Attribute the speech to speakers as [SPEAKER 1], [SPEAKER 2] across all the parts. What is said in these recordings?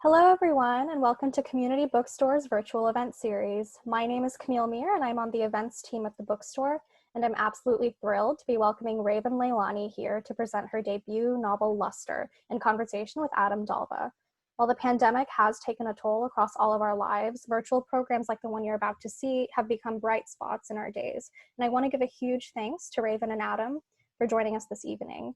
[SPEAKER 1] Hello everyone, and welcome to Community Bookstore's virtual event series. My name is Camille Meir, and I'm on the events team at the bookstore, and I'm absolutely thrilled to be welcoming Raven Leilani here to present her debut novel, Luster, in conversation with Adam Dalva. While the pandemic has taken a toll across all of our lives, virtual programs like the one you're about to see have become bright spots in our days. And I want to give a huge thanks to Raven and Adam for joining us this evening.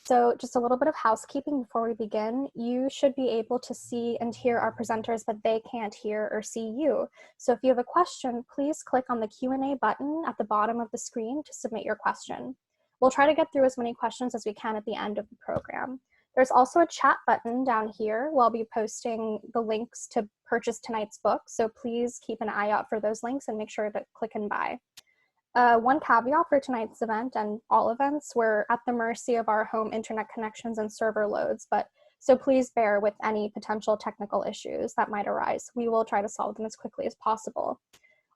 [SPEAKER 1] So just a little bit of housekeeping before we begin. You should be able to see and hear our presenters, but they can't hear or see you. So if you have a question, please click on the Q&A button at the bottom of the screen to submit your question. We'll try to get through as many questions as we can at the end of the program. There's also a chat button down here. We'll be posting the links to purchase tonight's book, so please keep an eye out for those links and make sure to click and buy. One caveat for tonight's event and all events, we're at the mercy of our home internet connections and server loads, so please bear with any potential technical issues that might arise. We will try to solve them as quickly as possible.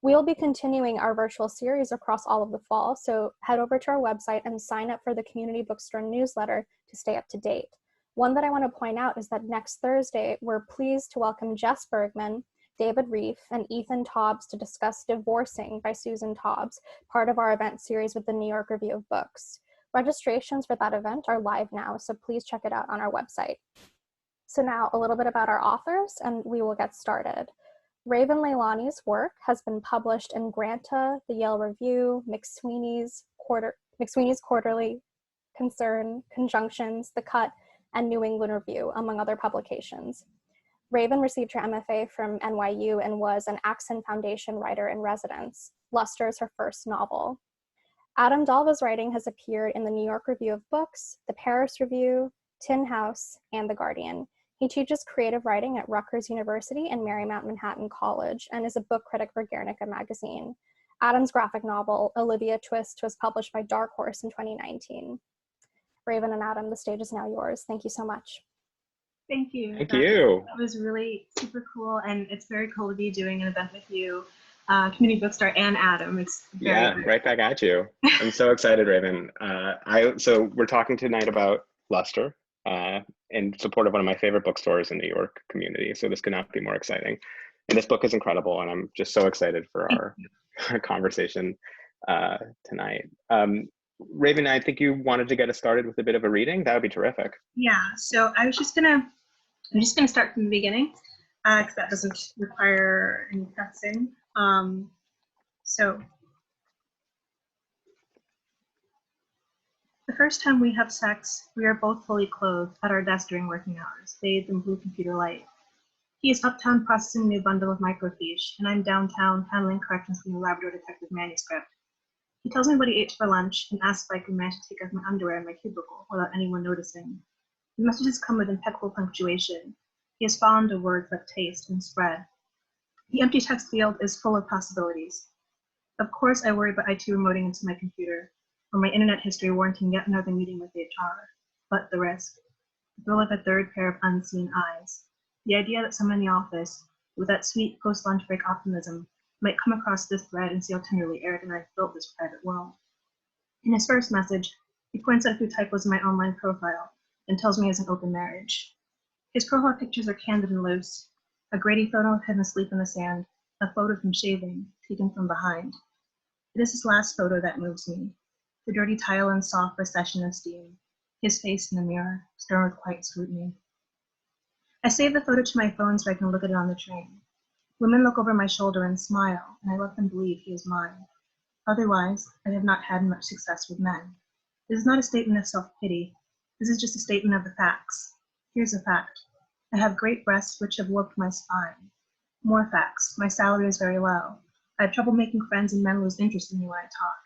[SPEAKER 1] We'll be continuing our virtual series across all of the fall, so head over to our website and sign up for the Community Bookstore newsletter to stay up to date. One that I want to point out is that next Thursday, we're pleased to welcome Jess Bergman, David Reef, and Ethan Tobbs to discuss Divorcing by Susan Tobbs, part of our event series with the New York Review of Books. Registrations for that event are live now, so please check it out on our website. So now a little bit about our authors, and we will get started. Raven Leilani's work has been published in Granta, the Yale Review, McSweeney's Quarterly, Concern, Conjunctions, The Cut, and New England Review, among other publications. Raven received her MFA from NYU and was an Axon Foundation writer in residence. Luster is her first novel. Adam Dalva's writing has appeared in the New York Review of Books, the Paris Review, Tin House, and The Guardian. He teaches creative writing at Rutgers University and Marymount Manhattan College and is a book critic for Guernica magazine. Adam's graphic novel, Olivia Twist, was published by Dark Horse in 2019. Raven and Adam, the stage is now yours. Thank you so much.
[SPEAKER 2] Thank you.
[SPEAKER 3] Thank you.
[SPEAKER 2] That was really super cool, and it's very cool to be doing an event with you, Community Bookstore and Adam. It's very
[SPEAKER 3] right back at you. I'm so excited, Raven. So we're talking tonight about Luster in support of one of my favorite bookstores in New York community. So this could not be more exciting. And this book is incredible, and I'm just so excited for our conversation tonight. Raven, I think you wanted to get us started with a bit of a reading. That would be terrific.
[SPEAKER 2] Yeah. So I'm just gonna start from the beginning because that doesn't require any pressing. So the first time we have sex, we are both fully clothed at our desk during working hours, bathed in blue computer light. He is uptown processing a new bundle of microfiche, and I'm downtown handling corrections from the Labrador Detective manuscript. He tells me what he ate for lunch and asks if I can manage to take off my underwear in my cubicle without anyone noticing. The messages come with impeccable punctuation. He has fallen to words like taste and spread. The empty text field is full of possibilities. Of course, I worry about IT remoting into my computer, or my internet history warranting yet another meeting with HR. But the risk. The thrill of a third pair of unseen eyes. The idea that someone in the office, with that sweet post-lunch break optimism, might come across this thread and see how tenderly Eric and I built this private world. In his first message, he points out a few typos in my online profile and tells me he has an open marriage. His profile pictures are candid and loose. A Grady photo of him asleep in the sand, a photo of him shaving, taken from behind. It is his last photo that moves me. The dirty tile and soft recession of steam. His face in the mirror, stern with quiet scrutiny. I save the photo to my phone so I can look at it on the train. Women look over my shoulder and smile, and I let them believe he is mine. Otherwise, I have not had much success with men. This is not a statement of self-pity. This is just a statement of the facts. Here's a fact. I have great breasts which have warped my spine. More facts. My salary is very low. I have trouble making friends and men lose interest in me when I talk.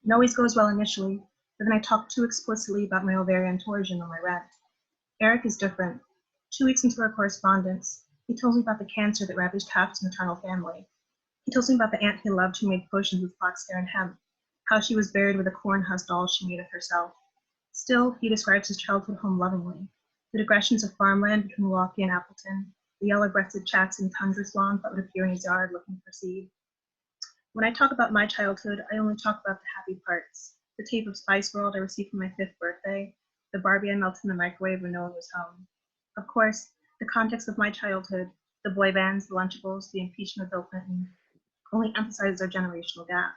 [SPEAKER 2] It always goes well initially, but then I talk too explicitly about my ovarian torsion or my rent. Eric is different. 2 weeks into our correspondence, he tells me about the cancer that ravaged half his maternal family. He tells me about the aunt he loved who made potions with foxhair and hemp, how she was buried with a cornhouse doll she made of herself. Still, he describes his childhood home lovingly. The digressions of farmland between Milwaukee and Appleton, the yellow-breasted chats in tundra swans that would appear in his yard looking for seed. When I talk about my childhood, I only talk about the happy parts. The tape of Spice World I received for my 5th birthday, the Barbie I melted in the microwave when no one was home. Of course, The context of my childhood, the boy bands, the Lunchables, the impeachment of Bill Clinton, only emphasizes our generational gap.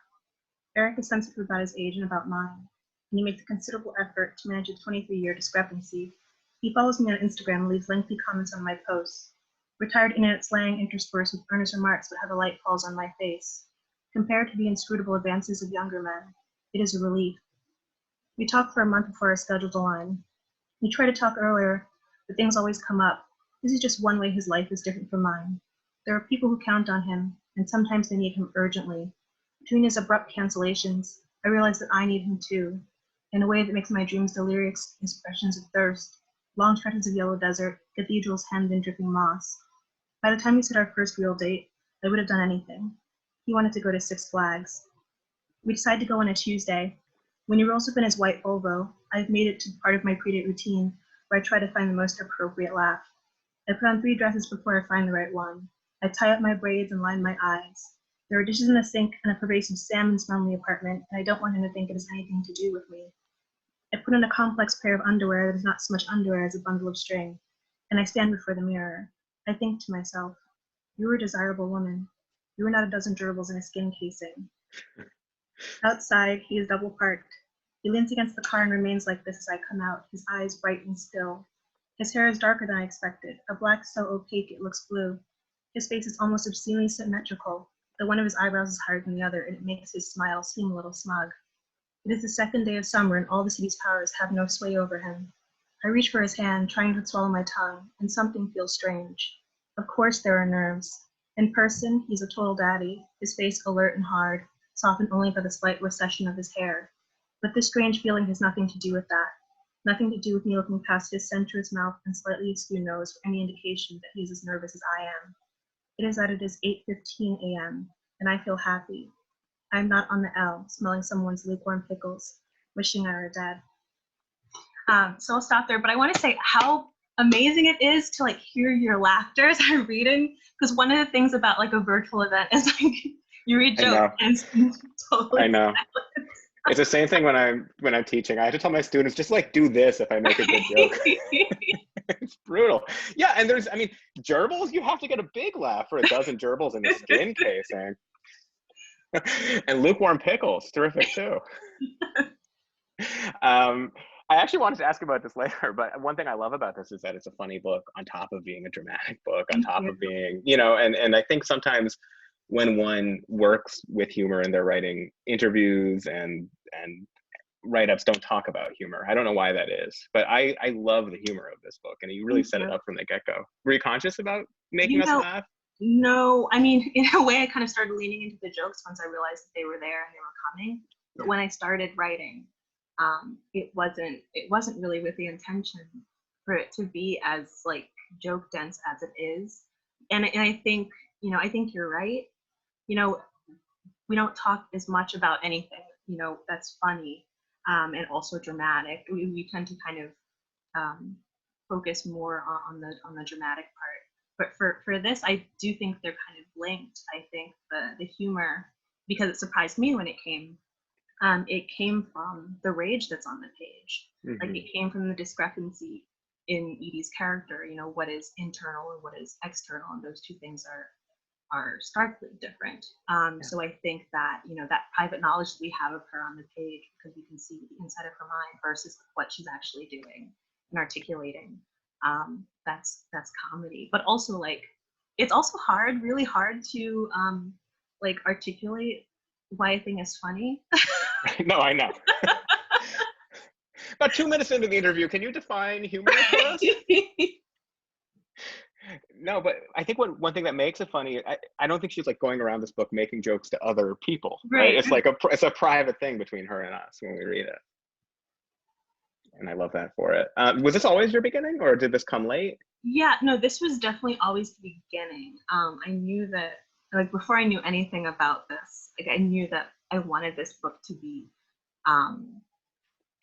[SPEAKER 2] Eric is sensitive about his age and about mine, and he makes a considerable effort to manage a 23-year discrepancy. He follows me on Instagram and leaves lengthy comments on my posts. Retired internet slang interspersed with earnest remarks about how the light falls on my face. Compared to the inscrutable advances of younger men, it is a relief. We talk for a month before our schedules align. We try to talk earlier, but things always come up. This is just one way his life is different from mine. There are people who count on him, and sometimes they need him urgently. Between his abrupt cancellations, I realize that I need him too, in a way that makes my dreams delirious expressions of thirst, long stretches of yellow desert, cathedrals hemmed in dripping moss. By the time we set our first real date, I would have done anything. He wanted to go to Six Flags. We decided to go on a Tuesday. When he rolls up in his white Volvo, I've made it to part of my pre-date routine where I try to find the most appropriate laugh. I put on 3 dresses before I find the right one. I tie up my braids and line my eyes. There are dishes in the sink and a pervasive salmon smell in the apartment, and I don't want him to think it has anything to do with me. I put on a complex pair of underwear that is not so much underwear as a bundle of string, and I stand before the mirror. I think to myself, you are a desirable woman. You are not a dozen gerbils in a skin casing. Outside, he is double parked. He leans against the car and remains like this as I come out, his eyes bright and still. His hair is darker than I expected, a black so opaque it looks blue. His face is almost obscenely symmetrical, though one of his eyebrows is higher than the other, and it makes his smile seem a little smug. It is the second day of summer, and all the city's powers have no sway over him. I reach for his hand, trying to swallow my tongue, and something feels strange. Of course there are nerves. In person, he's a total daddy, his face alert and hard, softened only by the slight recession of his hair. But this strange feeling has nothing to do with that. Nothing to do with me looking past his sensuous mouth and slightly askew nose for any indication that he's as nervous as I am. It is that it is 8:15 a.m., and I feel happy. I am not on the L, smelling someone's lukewarm pickles, wishing I were dead. So I'll stop there, but I want to say how amazing it is to like hear your laughter as I'm reading, because one of the things about like a virtual event is like you read jokes and it's totally
[SPEAKER 3] I know. It's the same thing when I'm teaching. I have to tell my students, just like do this if I make a good joke. It's brutal. Yeah, and there's, I mean, gerbils, you have to get a big laugh for a dozen gerbils in the skin casing. And lukewarm pickles, terrific too. I actually wanted to ask about this later, but one thing I love about this is that it's a funny book on top of being a dramatic book, on top of being, you know, and I think sometimes when one works with humor and they're writing interviews and write-ups don't talk about humor. I don't know why that is, but I love the humor of this book, and you really set it up from the get-go. Were you conscious about making us laugh?
[SPEAKER 2] No, I mean, in a way I kind of started leaning into the jokes once I realized that they were there and they were coming. But when I started writing, it wasn't really with the intention for it to be as like joke dense as it is. And I think, you know, I think you're right. You know, we don't talk as much about anything, you know, that's funny and also dramatic. We tend to kind of focus more on the dramatic part. But for this, I do think they're kind of linked. I think the humor, because it surprised me when it came from the rage that's on the page. Mm-hmm. Like it came from the discrepancy in Edie's character, you know, what is internal and what is external, and those two things are starkly different. So I think that, you know, that private knowledge that we have of her on the page, because we can see the inside of her mind versus what she's actually doing and articulating, that's comedy. But also, like, it's also really hard to like articulate why a thing is funny.
[SPEAKER 3] No, I know. About 2 minutes into the interview, can you define humor for us? No, but I think one thing that makes it funny, I don't think she's like going around this book making jokes to other people, right? It's like it's a private thing between her and us when we read it. And I love that for it. Was this always your beginning, or did this come late?
[SPEAKER 2] Yeah, no, this was definitely always the beginning. I knew that, like, before I knew anything about this, like, I knew that I wanted this book to be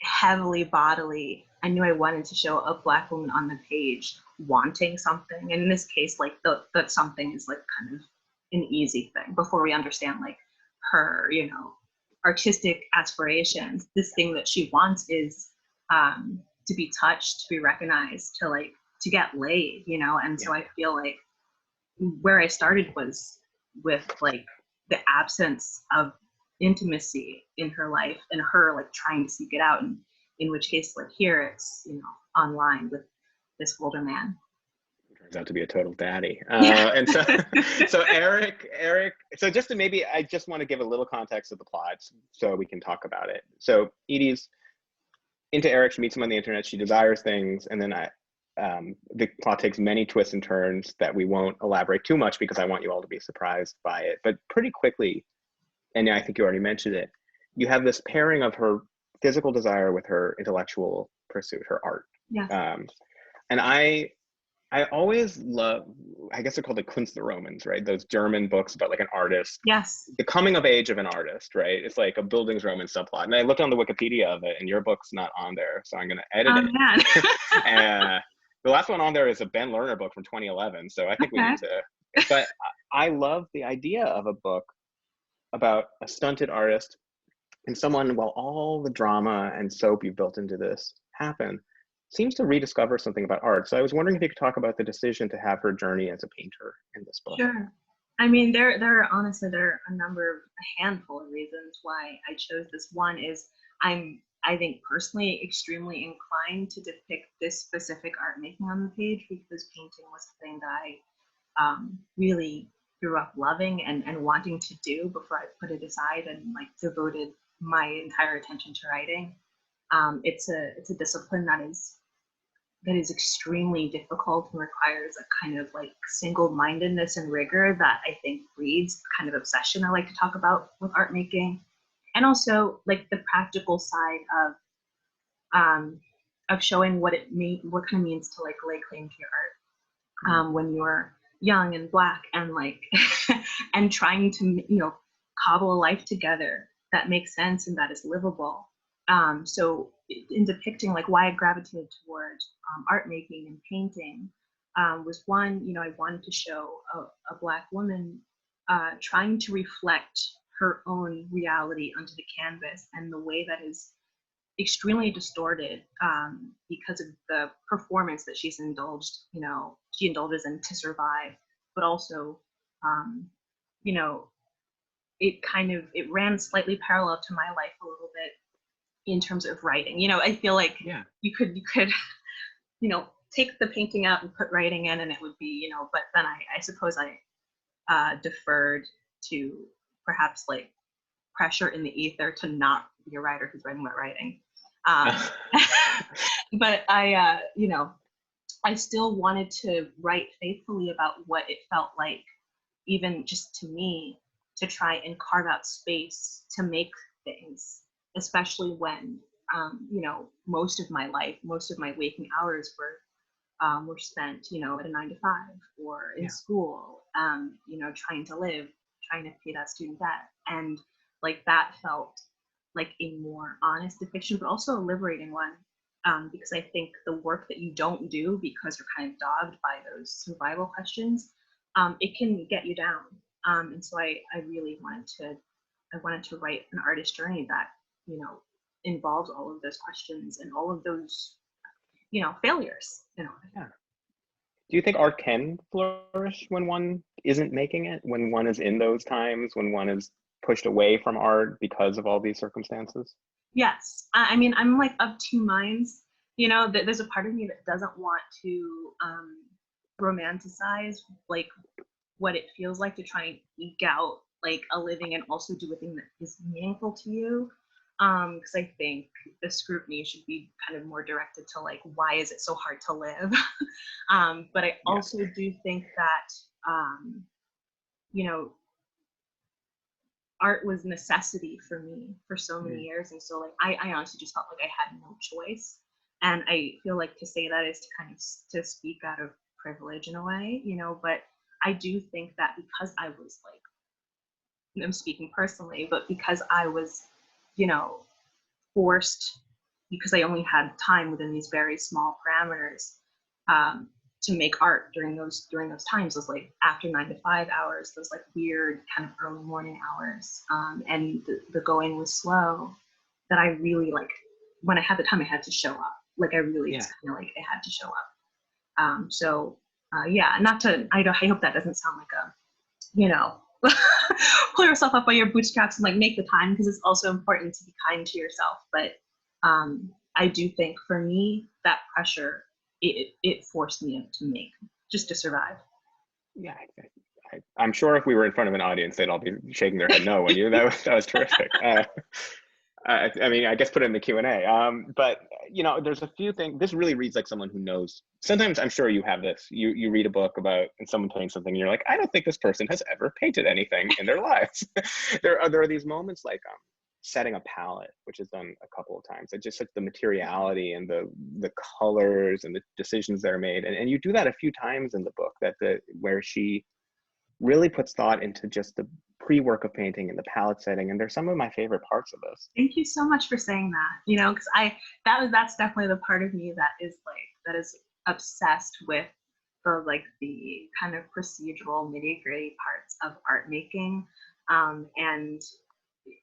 [SPEAKER 2] heavily bodily. I knew I wanted to show a Black woman on the page wanting something. And in this case, like, that something is like kind of an easy thing before we understand like her, you know, artistic aspirations. This thing that she wants is to be touched, to be recognized, to to get laid, you know? And so I feel like where I started was with like the absence of intimacy in her life and her like trying to seek it out. And in which case, like here it's, you know, online with this older man.
[SPEAKER 3] Turns out to be a total daddy. And so Eric, so just to I just want to give a little context of the plot so we can talk about it. So Edie's into Eric, she meets him on the internet, she desires things, and then the plot takes many twists and turns that we won't elaborate too much because I want you all to be surprised by it. But pretty quickly, and I think you already mentioned it, you have this pairing of her physical desire with her intellectual pursuit, her art.
[SPEAKER 2] Yeah.
[SPEAKER 3] And I always love, I guess they're called the Kunstlerromans, right? Those German books about like an artist.
[SPEAKER 2] Yes.
[SPEAKER 3] The coming of age of an artist, right? It's like a Bildungsroman subplot. And I looked on the Wikipedia of it and your book's not on there. So I'm going to edit it.
[SPEAKER 2] Man.
[SPEAKER 3] And the last one on there is a Ben Lerner book from 2011. So I think we need to, but I love the idea of a book about a stunted artist and someone, while all the drama and soap you've built into this happen, seems to rediscover something about art. So I was wondering if you could talk about the decision to have her journey as a painter in this book.
[SPEAKER 2] Sure. I mean, there are honestly, there are a handful of reasons why I chose this. One is I think personally extremely inclined to depict this specific art making on the page because painting was the thing that I really grew up loving and wanting to do before I put it aside and like devoted my entire attention to writing. It's a discipline that is extremely difficult and requires a kind of like single-mindedness and rigor that I think breeds the kind of obsession I like to talk about with art making, and also like the practical side of showing what kind of means to like lay claim to your art when you're young and Black and like and trying to cobble a life together that makes sense and that is livable. So in depicting like why I gravitated toward art making and painting was one, I wanted to show a Black woman trying to reflect her own reality onto the canvas, and the way that is extremely distorted because of the performance that she's indulged, she indulges in to survive, but also, it ran slightly parallel to my life a little bit in terms of writing. I feel like you could, take the painting out and put writing in and it would be, but then I suppose I deferred to perhaps like pressure in the ether to not be a writer who's writing about writing. But I still wanted to write faithfully about what it felt like, even just to me, to try and carve out space to make things, especially when, most of my life, most of my waking hours were spent, at a 9-to-5 or in school, trying to live, trying to pay that student debt. And like that felt like a more honest depiction, but also a liberating one, because I think the work that you don't do because you're kind of dogged by those survival questions, it can get you down. And so I really wanted to write an artist journey that, involves all of those questions and all of those, failures.
[SPEAKER 3] Yeah. Do you think art can flourish when one isn't making it, when one is in those times, when one is pushed away from art because of all these circumstances?
[SPEAKER 2] Yes. I mean, I'm like of two minds. There's a part of me that doesn't want to romanticize like what it feels like to try and eke out like a living and also do a thing that is meaningful to you. Because I think the scrutiny should be kind of more directed to like, why is it so hard to live? But I also do think that, art was necessity for me for so many years. And so like, I honestly just felt like I had no choice. And I feel like to say that is to kind of to speak out of privilege in a way, but I do think that because I was like, I'm speaking personally, but because I was, forced, because I only had time within these very small parameters to make art during those times, those like after 9-to-5 hours, those like weird kind of early morning hours, and the going was slow, that I really like, when I had the time, I had to show up. Like I really just kind of like, I had to show up. Yeah, not to, I hope that doesn't sound like a, you know, pull yourself up by your bootstraps and like make the time, because it's also important to be kind to yourself. But I do think for me, that pressure, it forced me to make, just to survive.
[SPEAKER 3] Yeah, I'm sure if we were in front of an audience, they'd all be shaking their head no when you, that was terrific. I mean, I guess put it in the Q&A. But, you know, there's a few things, this really reads like someone who knows. Sometimes I'm sure you have this, you read a book about and someone paints something and you're like, I don't think this person has ever painted anything in their lives. there are these moments like setting a palette, which is done a couple of times. It's just like the materiality and the colors and the decisions that are made. And you do that a few times in the book, where she really puts thought into just the pre-work of painting and the palette setting, and they're some of my favorite parts of this.
[SPEAKER 2] Thank you so much for saying that. You know, because that's definitely the part of me that is obsessed with the kind of procedural nitty-gritty parts of art making, and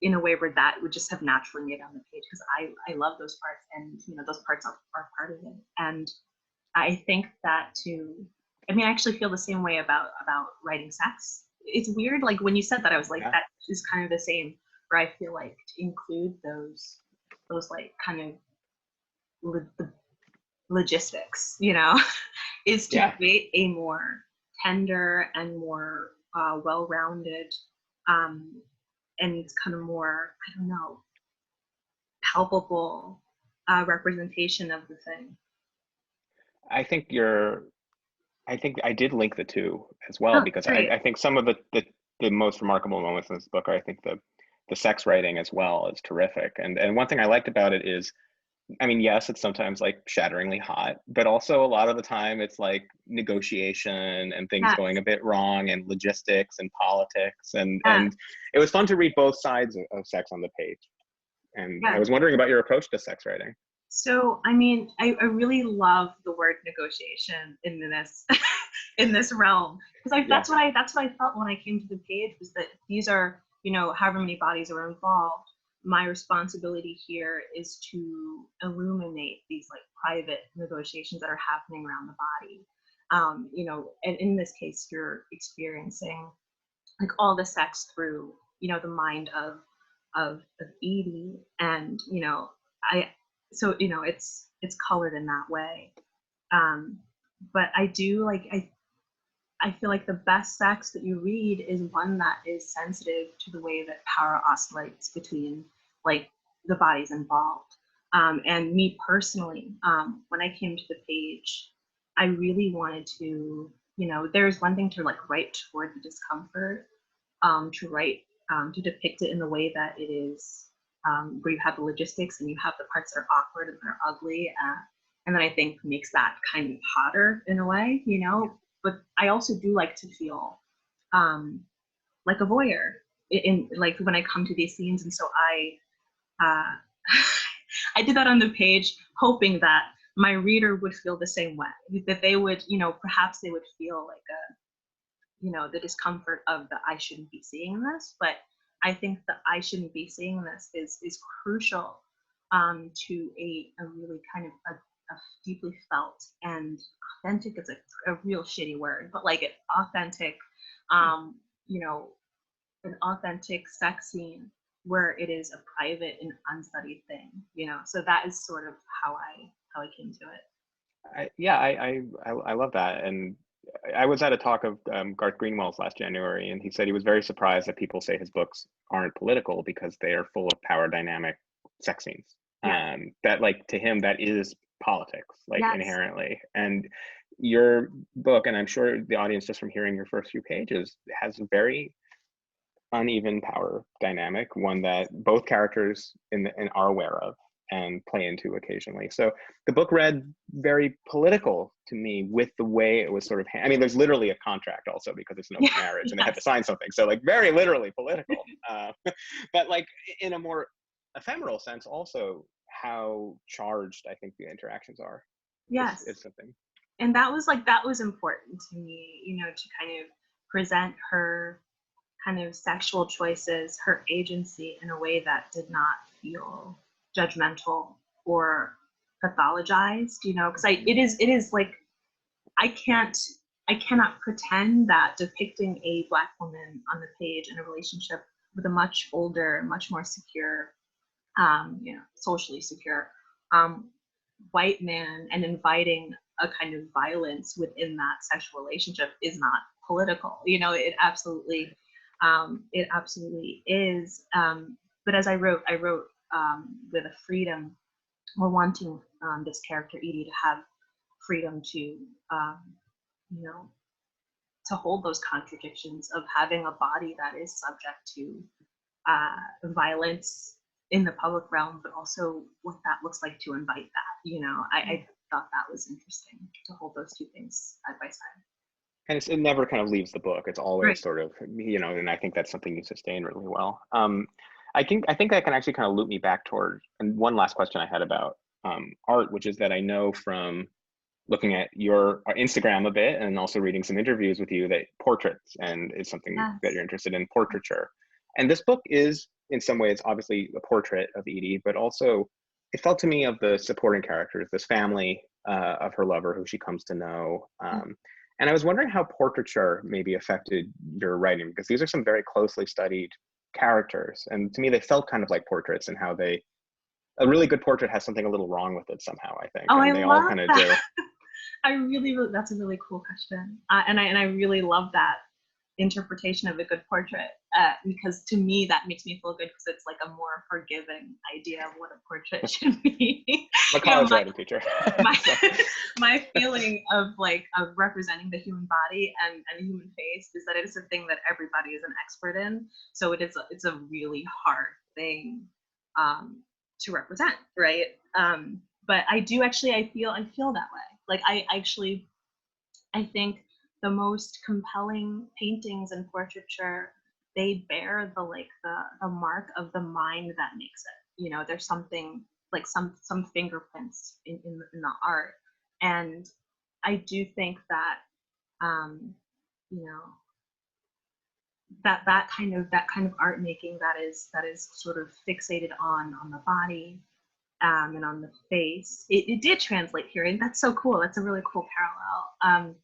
[SPEAKER 2] in a way where that would just have naturally made on the page, because I love those parts, and you know, those parts are part of it. And I think that I actually feel the same way about writing sex. It's weird, like when you said that, I was like, yeah. That is kind of the same, where I feel like to include those like kind of the logistics, you know, is to create a more tender and more well-rounded, and kind of more, I don't know, palpable representation of the thing.
[SPEAKER 3] I think I did link the two as well, because I think some of the most remarkable moments in this book are, I think, the sex writing as well is terrific. And one thing I liked about it is, I mean, yes, it's sometimes like shatteringly hot, but also a lot of the time it's like negotiation and things going a bit wrong, and logistics and politics. And it was fun to read both sides of sex on the page. And I was wondering about your approach to sex writing.
[SPEAKER 2] So, I mean, I really love the word negotiation in this in this realm, because that's what I felt when I came to the page, was that these are, you know, however many bodies are involved. My responsibility here is to illuminate these like private negotiations that are happening around the body. You know, and in this case, you're experiencing like all the sex through, you know, the mind of Edie, and you know, so you know, it's colored in that way. But I do like, I feel like the best sex that you read is one that is sensitive to the way that power oscillates between like the bodies involved. And me personally, when I came to the page, I really wanted to, you know, there's one thing to like write toward the discomfort, to depict it in the way that it is, where you have the logistics and you have the parts that are awkward and that are ugly, and then I think makes that kind of hotter in a way, you know. But I also do like to feel like a voyeur in like when I come to these scenes, and so I did that on the page, hoping that my reader would feel the same way, that they would, you know, perhaps they would feel like you know, the discomfort of the I shouldn't be seeing this. But I think the I shouldn't be seeing this is crucial to a really kind of a deeply felt and authentic is a real shitty word, but like an authentic, you know, an authentic sex scene where it is a private and unstudied thing, you know. So that is sort of how I came to it.
[SPEAKER 3] I love that. And I was at a talk of Garth Greenwell's last January, and he said he was very surprised that people say his books aren't political because they are full of power dynamic sex scenes. That, like, to him, that is politics, like, inherently. And your book, and I'm sure the audience, just from hearing your first few pages, has a very uneven power dynamic, one that both characters are aware of and play into occasionally. So the book read very political to me with the way it was sort of, I mean, there's literally a contract also because it's an open marriage and they have to sign something. So like very literally political, but like in a more ephemeral sense also how charged I think the interactions are.
[SPEAKER 2] Yes.
[SPEAKER 3] Is something.
[SPEAKER 2] And that was important to me, you know, to kind of present her kind of sexual choices, her agency in a way that did not feel judgmental or pathologized, you know, because it is like I cannot pretend that depicting a Black woman on the page in a relationship with a much older, much more secure, socially secure white man, and inviting a kind of violence within that sexual relationship is not political. It absolutely is. But as I wrote with a freedom, or wanting this character Edie to have freedom to, to hold those contradictions of having a body that is subject to violence in the public realm, but also what that looks like to invite that. I thought that was interesting to hold those two things side by side.
[SPEAKER 3] And it never kind of leaves the book. It's always
[SPEAKER 2] Right.
[SPEAKER 3] sort of, and I think that's something you sustain really well. I think that can actually kind of loop me back toward, and one last question I had about art, which is that I know from looking at your Instagram a bit and also reading some interviews with you that portraits and is something that you're interested in, portraiture. And this book is in some ways obviously a portrait of Edie, but also it felt to me of the supporting characters, this family of her lover who she comes to know. And I was wondering how portraiture maybe affected your writing, because these are some very closely studied characters. And to me, they felt kind of like portraits, and how a really good portrait has something a little wrong with it somehow, I think.
[SPEAKER 2] Oh,
[SPEAKER 3] and
[SPEAKER 2] I
[SPEAKER 3] they
[SPEAKER 2] love
[SPEAKER 3] all kind of
[SPEAKER 2] that.
[SPEAKER 3] do.
[SPEAKER 2] I really, that's a really cool question. And I really love that interpretation of a good portrait, because to me, that makes me feel good, because it's like a more forgiving idea of what a portrait should be.
[SPEAKER 3] I'm a college writing teacher.
[SPEAKER 2] my feeling of representing the human body and the human face is that it is a thing that everybody is an expert in. So it's a really hard thing to represent, right? But I do actually, I feel that way. Like I think the most compelling paintings and portraiture, they bear the mark of the mind that makes it. There's something like some fingerprints in the art, and I do think that that kind of art making that is sort of fixated on the body and on the face, it did translate here, and that's so cool. That's a really cool parallel.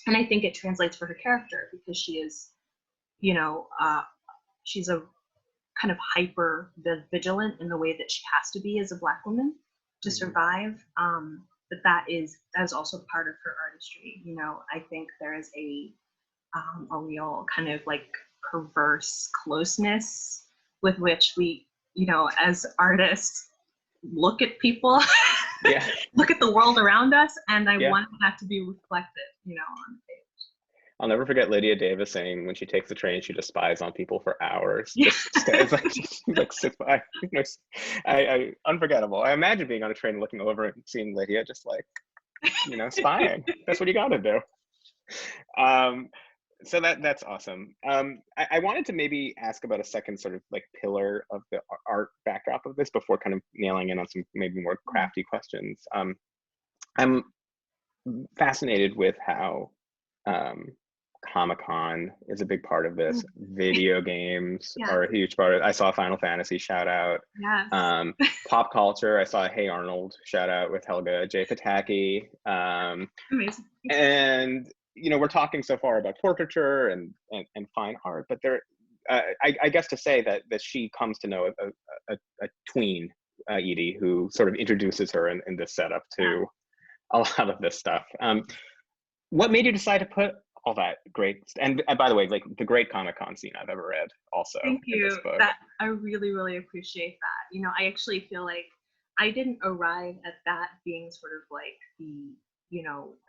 [SPEAKER 2] And I think it translates for her character, because she is, she's a kind of hyper vigilant in the way that she has to be as a Black woman to survive. But that is also part of her artistry. I think there is a real kind of perverse closeness with which we, as artists, look at people, look at the world around us, and I want that to be reflected, on the page.
[SPEAKER 3] I'll never forget Lydia Davis saying when she takes the train, she just spies on people for hours. Sits by. Unforgettable. I imagine being on a train, looking over and seeing Lydia just spying. That's what you got to do. So that's awesome. I wanted to maybe ask about a second sort of pillar of the art backdrop of this before kind of nailing in on some maybe more crafty questions. I'm fascinated with how Comic-Con is a big part of this. Video games are a huge part of it. I saw Final Fantasy shout out.
[SPEAKER 2] Yes.
[SPEAKER 3] Pop culture, I saw Hey Arnold shout out with Helga J. Pataki.
[SPEAKER 2] Amazing.
[SPEAKER 3] And we're talking so far about portraiture and fine art, but there, I guess to say that she comes to know a tween, Edie, who sort of introduces her in this setup to a lot of this stuff. What made you decide to put all that great, and by the way, the great Comic-Con scene I've ever read also.
[SPEAKER 2] Thank you.
[SPEAKER 3] In this book.
[SPEAKER 2] That I really, really appreciate that. I actually feel like I didn't arrive at that being sort of the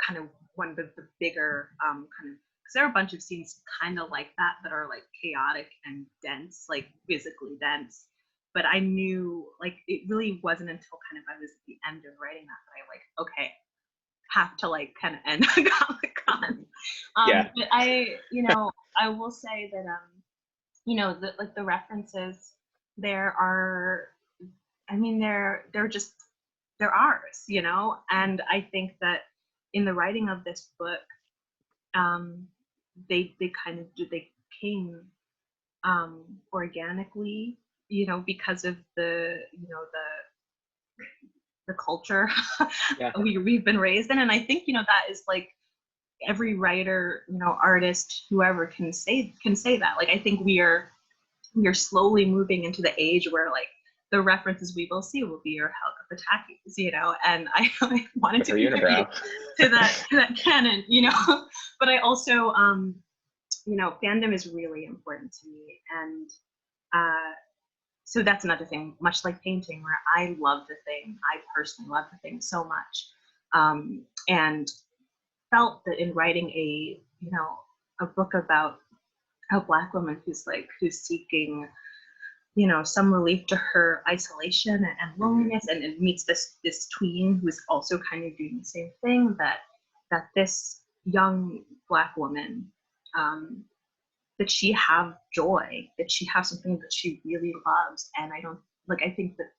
[SPEAKER 2] kind of one of the bigger kind of, because there are a bunch of scenes kind of like that are chaotic and dense, physically dense. But I knew it really wasn't until kind of I was at the end of writing that I okay, have to kind of end the Comic-Con. But I will say that the references there are, they're ours, and I think that in the writing of this book, they came organically, because of the culture we've been raised in. And I think that is every writer, you know, artist, whoever can say that. Like, I think we are slowly moving into the age where like the references we will see will be your Helga Pataki's, you know, and I wanted to contribute to that canon, you know. But I also, you know, fandom is really important to me, and so that's another thing. Much like painting, where I love the thing, I personally love the thing so much, and felt that in writing a book about a Black woman who's seeking, you know, some relief to her isolation and loneliness, and meets this tween who is also kind of doing the same thing, that this young Black woman, that she have joy, that she have something that she really loves. And I think that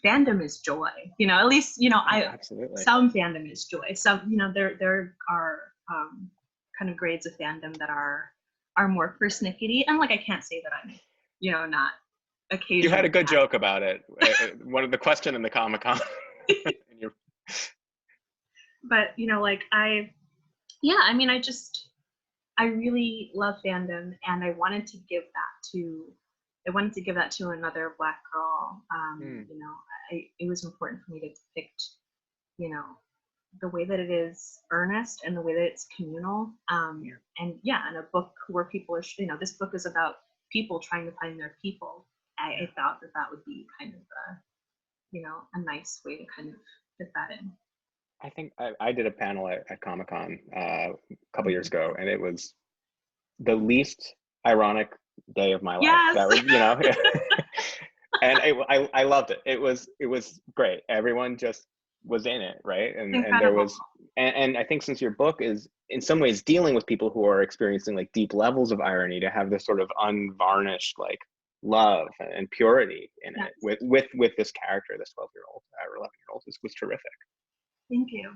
[SPEAKER 2] fandom is joy, you know, at least, you know,
[SPEAKER 3] Absolutely.
[SPEAKER 2] Some fandom is joy. Some, you know, there are kind of grades of fandom that are more persnickety, and like I can't say that I'm, you know, not occasionally.
[SPEAKER 3] You had a good joke about it. One of the question in the Comic-Con.
[SPEAKER 2] But you know, like I really love fandom, and I wanted to give that to another Black girl. You know, it was important for me to depict, you know, the way that it is earnest and the way that it's communal. And in a book where people are, you know, this book is about people trying to find their people. I thought that would be kind of you know, a nice way to kind of fit that in.
[SPEAKER 3] I think I did a panel at Comic-Con a couple years ago, and it was the least ironic day of my life.
[SPEAKER 2] Yes.
[SPEAKER 3] That was, you know, and I loved it. It was great. Everyone just was in it, right? And there was, and I think since your book is in some ways dealing with people who are experiencing like deep levels of irony, to have this sort of unvarnished like love and purity in it with this character, this 12-year-old or 11-year-old, was terrific.
[SPEAKER 2] Thank you.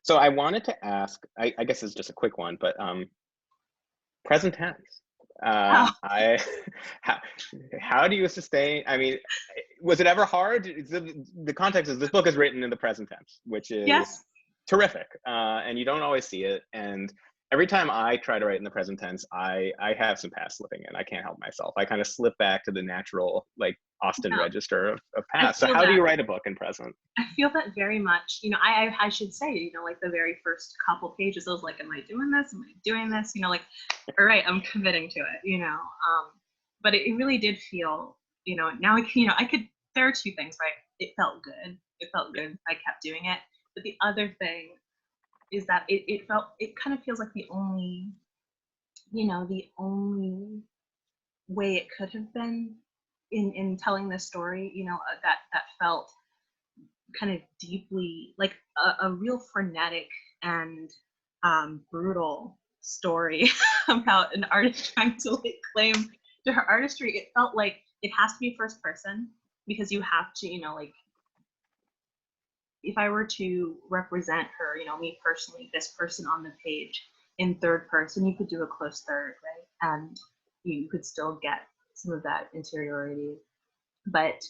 [SPEAKER 3] So I wanted to ask, I guess it's just a quick one, but present tense. How do you sustain? I mean, was it ever hard? The context is this book is written in the present tense, which is terrific, and you don't always see it. And every time I try to write in the present tense, I have some past slipping in. I can't help myself. I kind of slip back to the natural, like Austen register of past. So how do you write a book in present?
[SPEAKER 2] I feel that very much. You know, I should say, you know, like the very first couple pages, I was like, am I doing this? Am I doing this? You know, like, all right, I'm committing to it, you know. But it really did feel, you know, now I could, there are two things, right? It felt good. I kept doing it. But the other thing is that it kind of feels like the only way it could have been in telling this story, you know, that felt kind of deeply like a real frenetic and brutal story about an artist trying to like claim to her artistry. It felt like it has to be first person, because you have to, you know, like, if I were to represent her, you know, me personally, this person on the page in third person, you could do a close third, right? And you could still get some of that interiority. But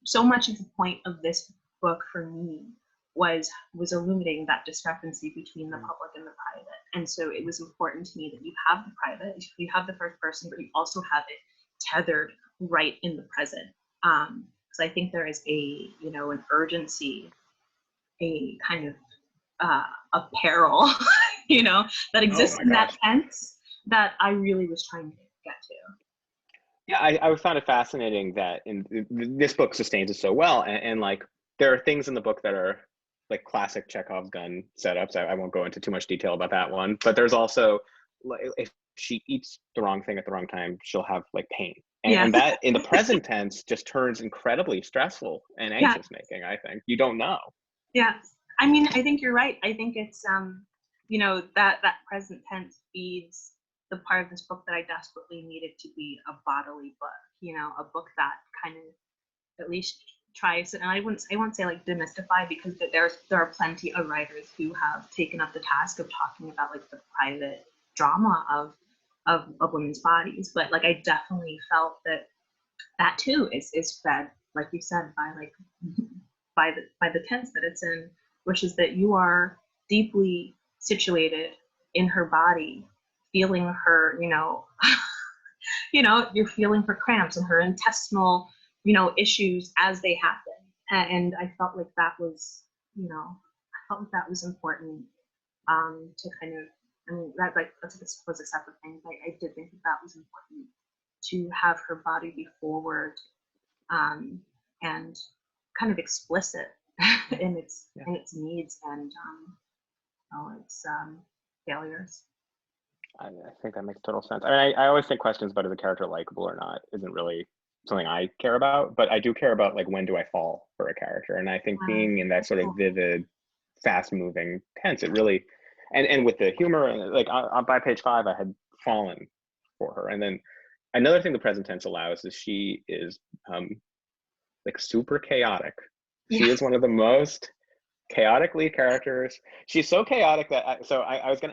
[SPEAKER 2] so much of the point of this book for me was illuminating that discrepancy between the public and the private. And so it was important to me that you have the private, you have the first person, but you also have it tethered right in the present. Because I think there is an urgency, a kind of a peril, you know, that exists in that tense that I really was trying to get to.
[SPEAKER 3] Yeah, I found it fascinating that this book sustains it so well, and like there are things in the book that are like classic Chekhov's gun setups. I won't go into too much detail about that one, but there's also, if she eats the wrong thing at the wrong time, she'll have like pain. And that in the present tense just turns incredibly stressful and anxious making, I think. You don't know.
[SPEAKER 2] Yeah. I mean, I think you're right. I think it's, you know, that present tense feeds the part of this book that I desperately needed to be a bodily book, you know, a book that kind of at least tries, and I won't say like demystify, because there are plenty of writers who have taken up the task of talking about like the private drama of women's bodies, but like I definitely felt that too is fed, like you said, by the tense that it's in, which is that you are deeply situated in her body, feeling her, you're feeling her cramps and her intestinal, issues as they happen. And I felt like that was, important to kind of, that's was a separate thing. I did think that was important to have her body be forward and kind of explicit in its needs and its failures.
[SPEAKER 3] I think that makes total sense. I mean, I always think questions about is a character likable or not isn't really something I care about, but I do care about like when do I fall for a character, and I think being in that sort of vivid, fast-moving tense, it really, and with the humor and like by page 5, I had fallen for her, and then another thing the present tense allows is she is like super chaotic. She is one of the most chaotic lead characters. She's so chaotic that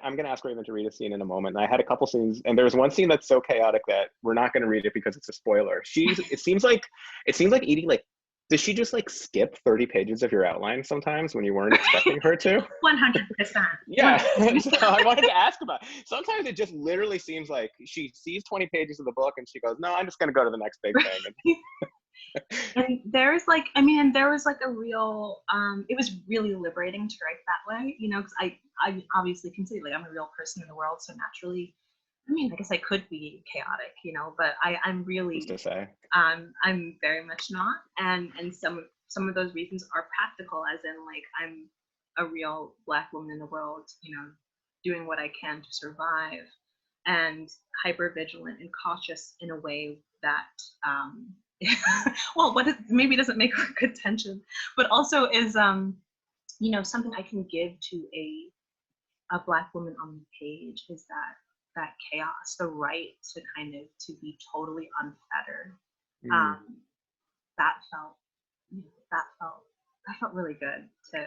[SPEAKER 3] I'm gonna ask Raven to read a scene in a moment. And I had a couple scenes, and there's one scene that's so chaotic that we're not gonna read it because it's a spoiler. It seems like Edie, like, does she just like skip 30 pages of your outline sometimes when you weren't expecting her to?
[SPEAKER 2] 100%.
[SPEAKER 3] Yeah. So I wanted to ask about it. Sometimes it just literally seems like she sees 20 pages of the book and she goes, no, I'm just gonna go to the next big thing.
[SPEAKER 2] And there was like a real it was really liberating to write that way, because I obviously consider, like, I'm a real person in the world, so naturally, I guess I could be chaotic, but I'm really
[SPEAKER 3] to say.
[SPEAKER 2] I'm very much not, and some of those reasons are practical, as in, like, I'm a real Black woman in the world, doing what I can to survive, and hyper vigilant and cautious in a way that well, maybe doesn't make for good tension, but also is something I can give to a Black woman on the page, is that chaos, the right to kind of to be totally unfettered. That felt really good to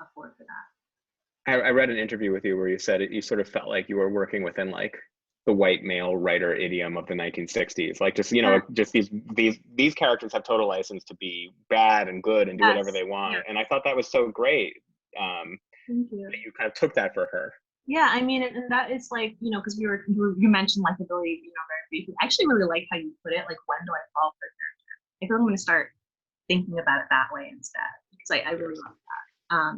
[SPEAKER 2] afford for that.
[SPEAKER 3] I read an interview with you where you said you sort of felt like you were working within like the white male writer idiom of the 1960s, like just just these characters have total license to be bad and good and do whatever they want, and I thought that was so great.
[SPEAKER 2] Thank you.
[SPEAKER 3] That you kind of took that for her.
[SPEAKER 2] Yeah, I mean, and that is like, because you mentioned likability, very briefly. I actually really like how you put it, like, when do I fall for a character? I feel I'm going to start thinking about it that way instead, because I really love that.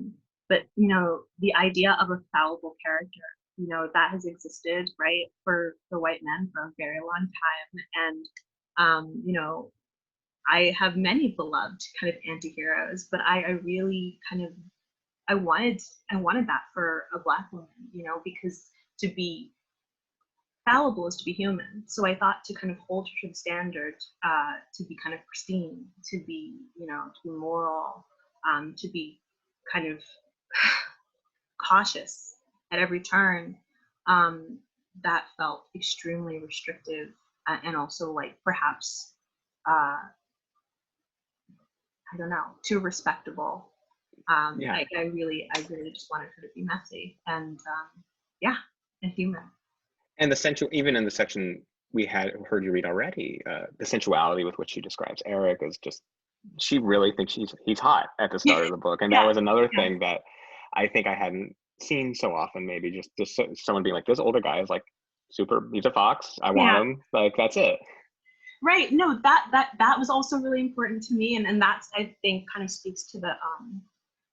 [SPEAKER 2] But the idea of a fallible character, that has existed, right, for white men for a very long time, and I have many beloved kind of anti-heroes, but I really kind of I wanted that for a Black woman, because to be fallible is to be human. So I thought to kind of hold her to the standard, to be kind of pristine, to be moral, to be kind of cautious at every turn, that felt extremely restrictive, and also, like, perhaps I don't know, too respectable. I really just wanted her to be messy and and human.
[SPEAKER 3] And the sensual, even in the section we had heard you read already, the sensuality with which she describes Eric is just, she really thinks he's hot at the start of the book, and that was another thing that I think I hadn't seen so often. Maybe just someone being like, this older guy is like super, he's a fox, I want him, like, that's it.
[SPEAKER 2] Right. No, that was also really important to me, and that's, I think, kind of speaks to the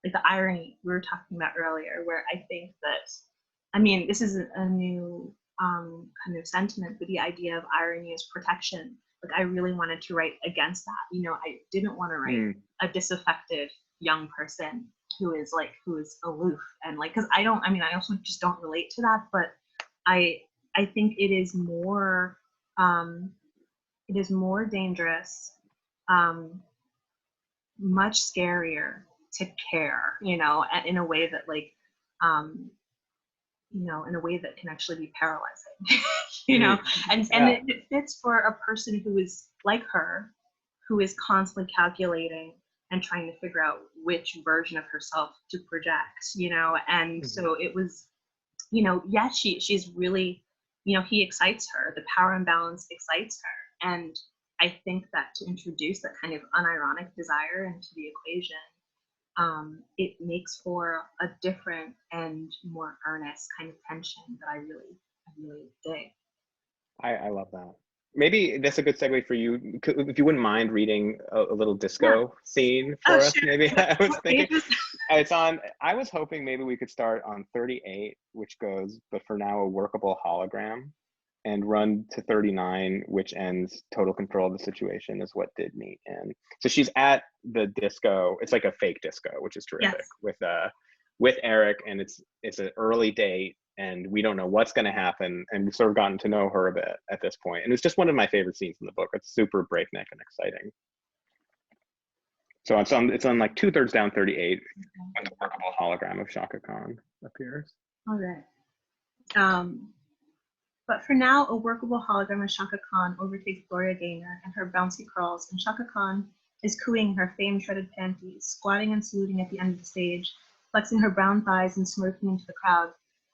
[SPEAKER 2] like the irony we were talking about earlier, where I think that, this is a new kind of sentiment, but the idea of irony as protection. Like, I really wanted to write against that. I didn't want to write a disaffected young person who is aloof, and like, because I also just don't relate to that, but I think it is more dangerous, much scarier to care, in a way that, like, in a way that can actually be paralyzing, and it fits for a person who is like her, who is constantly calculating and trying to figure out which version of herself to project, and so it was, yes, she's really, he excites her, the power imbalance excites her, and I think that to introduce that kind of unironic desire into the equation it makes for a different and more earnest kind of tension that I really dig.
[SPEAKER 3] I love that. Maybe that's a good segue for you. If you wouldn't mind reading a little disco scene for us,
[SPEAKER 2] sure.
[SPEAKER 3] maybe. I was thinking it's on, I was hoping maybe we could start on 38, which goes, but for now, a workable hologram, and run to 39, which ends total control of the situation is what did me in. So she's at the disco. It's like a fake disco, which is terrific, with Eric, and it's an early date, and we don't know what's going to happen, and we've sort of gotten to know her a bit at this point. And it's just one of my favorite scenes in the book. It's super breakneck and exciting. So it's on like 2/3 down 38, when the workable hologram of Shaka Khan appears.
[SPEAKER 2] All right. But for now, a workable hologram of Shaka Khan overtakes Gloria Gaynor and her bouncy curls, and Shaka Khan is cooing her famed shredded panties, squatting and saluting at the end of the stage, flexing her brown thighs and smirking into the crowd,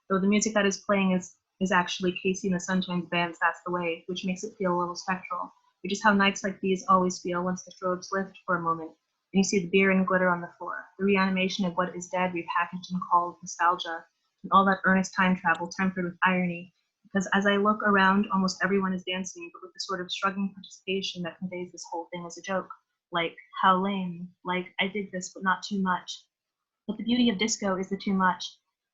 [SPEAKER 2] though the music that is playing is actually Casey and the Sunshine's band's That's the Way, which makes it feel a little spectral, which is how nights like these always feel once the strobes lift for a moment, and you see the beer and glitter on the floor, the reanimation of what is dead repackaged and called nostalgia, and all that earnest time travel tempered with irony, because as I look around, almost everyone is dancing, but with a sort of shrugging participation that conveys this whole thing as a joke, like, how lame, like, I did this, but not too much. But the beauty of disco is the too much,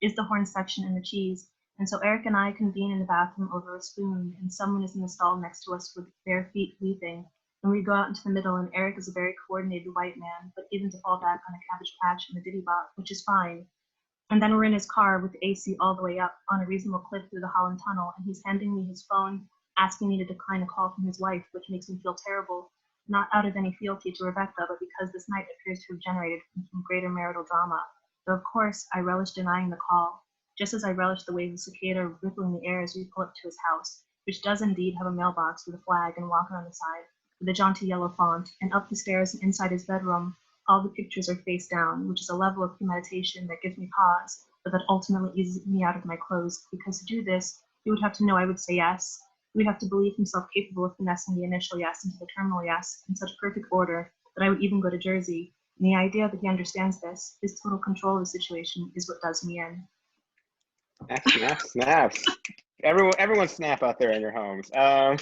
[SPEAKER 2] is the horn section and the cheese. And so Eric and I convene in the bathroom over a spoon, and someone is in the stall next to us with bare feet weeping. And we go out into the middle, and Eric is a very coordinated white man, but even to fall back on a Cabbage Patch and a Diddy Bop, which is fine. And then we're in his car with the AC all the way up on a reasonable clip through the Holland Tunnel, and he's handing me his phone, asking me to decline a call from his wife, which makes me feel terrible, not out of any fealty to Rebecca, but because this night appears to have generated from some greater marital drama. Though of course, I relish denying the call, just as I relish the wave of cicada rippling the air as we pull up to his house, which does indeed have a mailbox with a flag and walker on the side, with a jaunty yellow font, and up the stairs and inside his bedroom, all the pictures are face down, which is a level of premeditation that gives me pause, but that ultimately eases me out of my clothes, because to do this, he would have to know I would say yes. He would have to believe himself capable of finessing the initial yes into the terminal yes in such perfect order that I would even go to Jersey. And the idea that he understands this, his total control of the situation, is what does me in.
[SPEAKER 3] Snaps. Everyone snap out there in your homes. I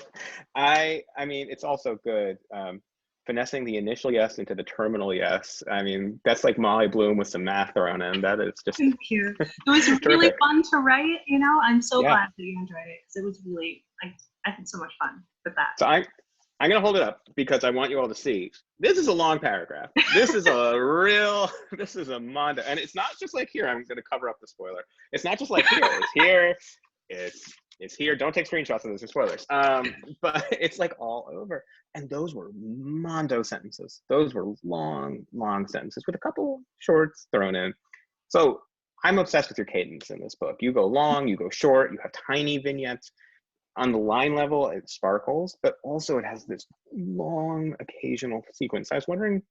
[SPEAKER 3] mean, it's also good. Finessing the initial yes into the terminal yes. I mean, that's like Molly Bloom with some math thrown in. That is just.
[SPEAKER 2] Thank you. It was really fun to write. You know, I'm so glad that you enjoyed it, because it was really, I had so much fun with that.
[SPEAKER 3] So I'm gonna hold it up because I want you all to see. This is a long paragraph. This is this is a mondo, and it's not just like here. I'm gonna cover up the spoiler. It's not just like here. It's here. It's here. Don't take screenshots of this for spoilers. But it's like all over. And those were mondo sentences. Those were long, long sentences with a couple shorts thrown in. So I'm obsessed with your cadence in this book. You go long, you go short, you have tiny vignettes. On the line level, it sparkles, but also it has this long occasional sequence. I was wondering,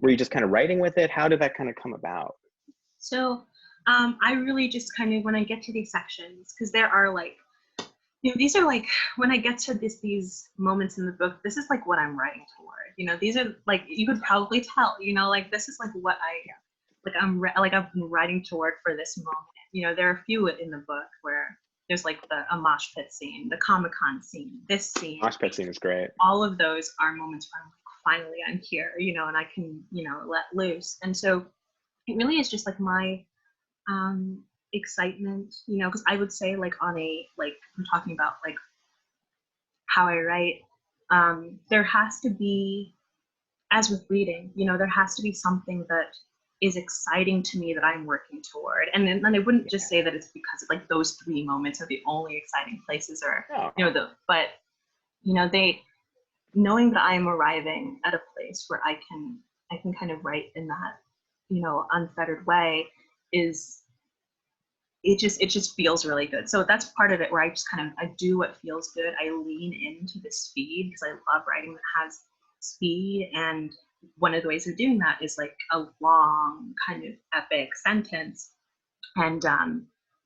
[SPEAKER 3] were you just kind of writing with it? How did that kind of come about?
[SPEAKER 2] So I really just kind of, when I get to these sections, because there are like, you know, these are like, when I get to these moments in the book, this is like what I'm writing toward. You know, these are like, you could probably tell, you know, like this is like what I've been writing toward for this moment. You know, there are a few in the book where there's like a mosh pit scene, the Comic-Con scene, this scene.
[SPEAKER 3] Mosh pit scene is great.
[SPEAKER 2] All of those are moments where I'm like, finally I'm here, you know, and I can, you know, let loose. And so it really is just like my excitement, you know, because I would say like on a, like I'm talking about like how I write, there has to be, as with reading, you know, there has to be something that is exciting to me that I'm working toward. And then I wouldn't just say that it's because of like those three moments are the only exciting places, or, you know, but, you know, knowing that I am arriving at a place where I can kind of write in that, you know, unfettered way it just feels really good. So that's part of it, where I just kind of, I do what feels good. I lean into the speed because I love writing that has speed. And one of the ways of doing that is like a long kind of epic sentence. And,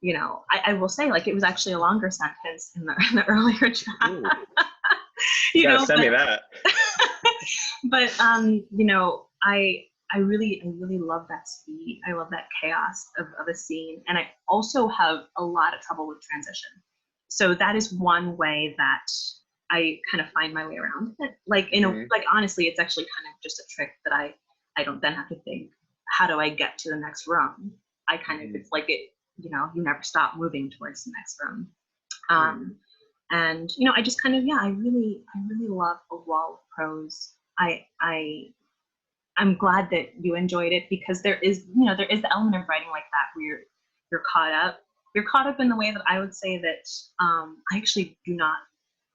[SPEAKER 2] you know, I will say, like, it was actually a longer sentence in the earlier draft.
[SPEAKER 3] You know, send me that.
[SPEAKER 2] But, you know, really love that speed. I love that chaos of a scene. And I also have a lot of trouble with transition. So that is one way that I kind of find my way around it. Like, like honestly, it's actually kind of just a trick that I don't then have to think, how do I get to the next room? I kind of, it's like it, you never stop moving towards the next room. And, I just kind of, I really love a wall of prose. I'm glad that you enjoyed it, because there is the element of writing like that where you're caught up. You're caught up in the way that I would say that I actually do not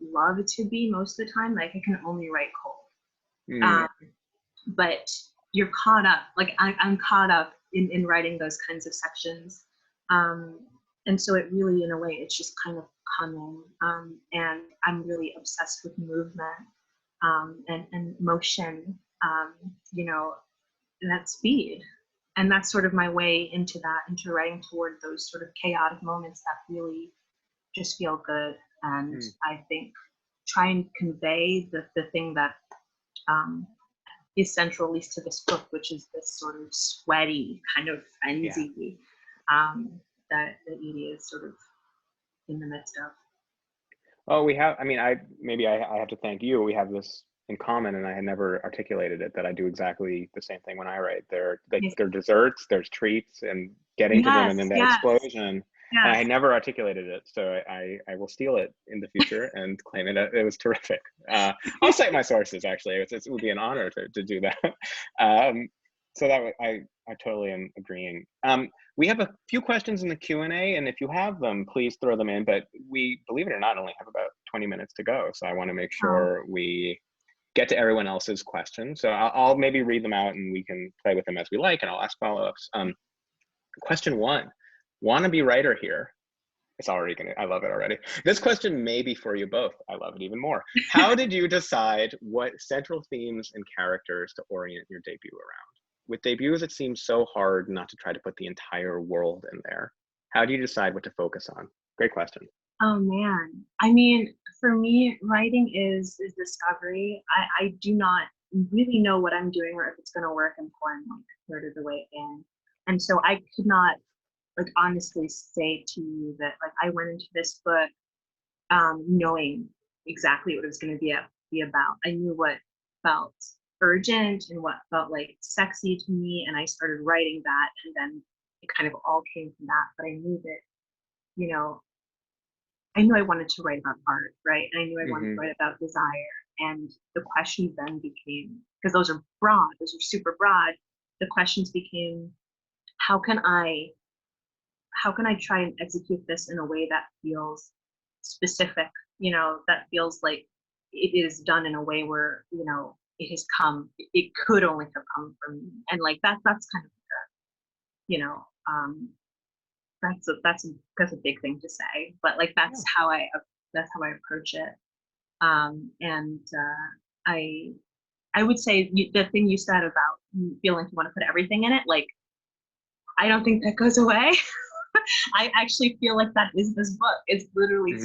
[SPEAKER 2] love to be most of the time. Like, I can only write cold. But you're caught up. Like, I'm caught up in writing those kinds of sections. And so it really, in a way, it's just kind of coming. And I'm really obsessed with movement and motion, and that speed. And that's sort of my way into writing toward those sort of chaotic moments that really just feel good. And I think try and convey the thing that is central, at least to this book, which is this sort of sweaty kind of frenzy that Edie is sort of in the midst of.
[SPEAKER 3] Oh, we have, I have to thank you. We have this in common, and I had never articulated it, that I do exactly the same thing when I write. There are desserts, there's treats, and getting to them, and then the explosion. Yes. And I had never articulated it, so I will steal it in the future and claim it. It was terrific. I'll cite my sources, actually. It would be an honor to do that. So that I totally am agreeing. We have a few questions in the Q&A, and if you have them, please throw them in. But we, believe it or not, only have about 20 minutes to go. So I want to make sure we get to everyone else's questions. So I'll maybe read them out, and we can play with them as we like, and I'll ask follow-ups. Question 1, wannabe writer here. I love it already. This question may be for you both. I love it even more. How did you decide what central themes and characters to orient your debut around? With debuts, it seems so hard not to try to put the entire world in there. How do you decide what to focus on? Great question.
[SPEAKER 2] Oh man. For me, writing is discovery. I do not really know what I'm doing or if it's going to work until I'm like a third of the way in. And so I could not honestly say to you that I went into this book knowing exactly what it was going to be about. I knew what felt urgent and what felt sexy to me, and I started writing that, and then it kind of all came from that. But I knew that, I knew I wanted to write about art, right? And I knew I wanted to write about desire. And the questions then became, because those are super broad, the questions became, how can I try and execute this in a way that feels specific, that feels like it is done in a way where, it could only have come from me. And that's kind of, that's a big thing to say, but that's how I approach it. And I would say the thing you said about feeling you want to put everything in it, I don't think that goes away. I actually feel like that is this book. It's literally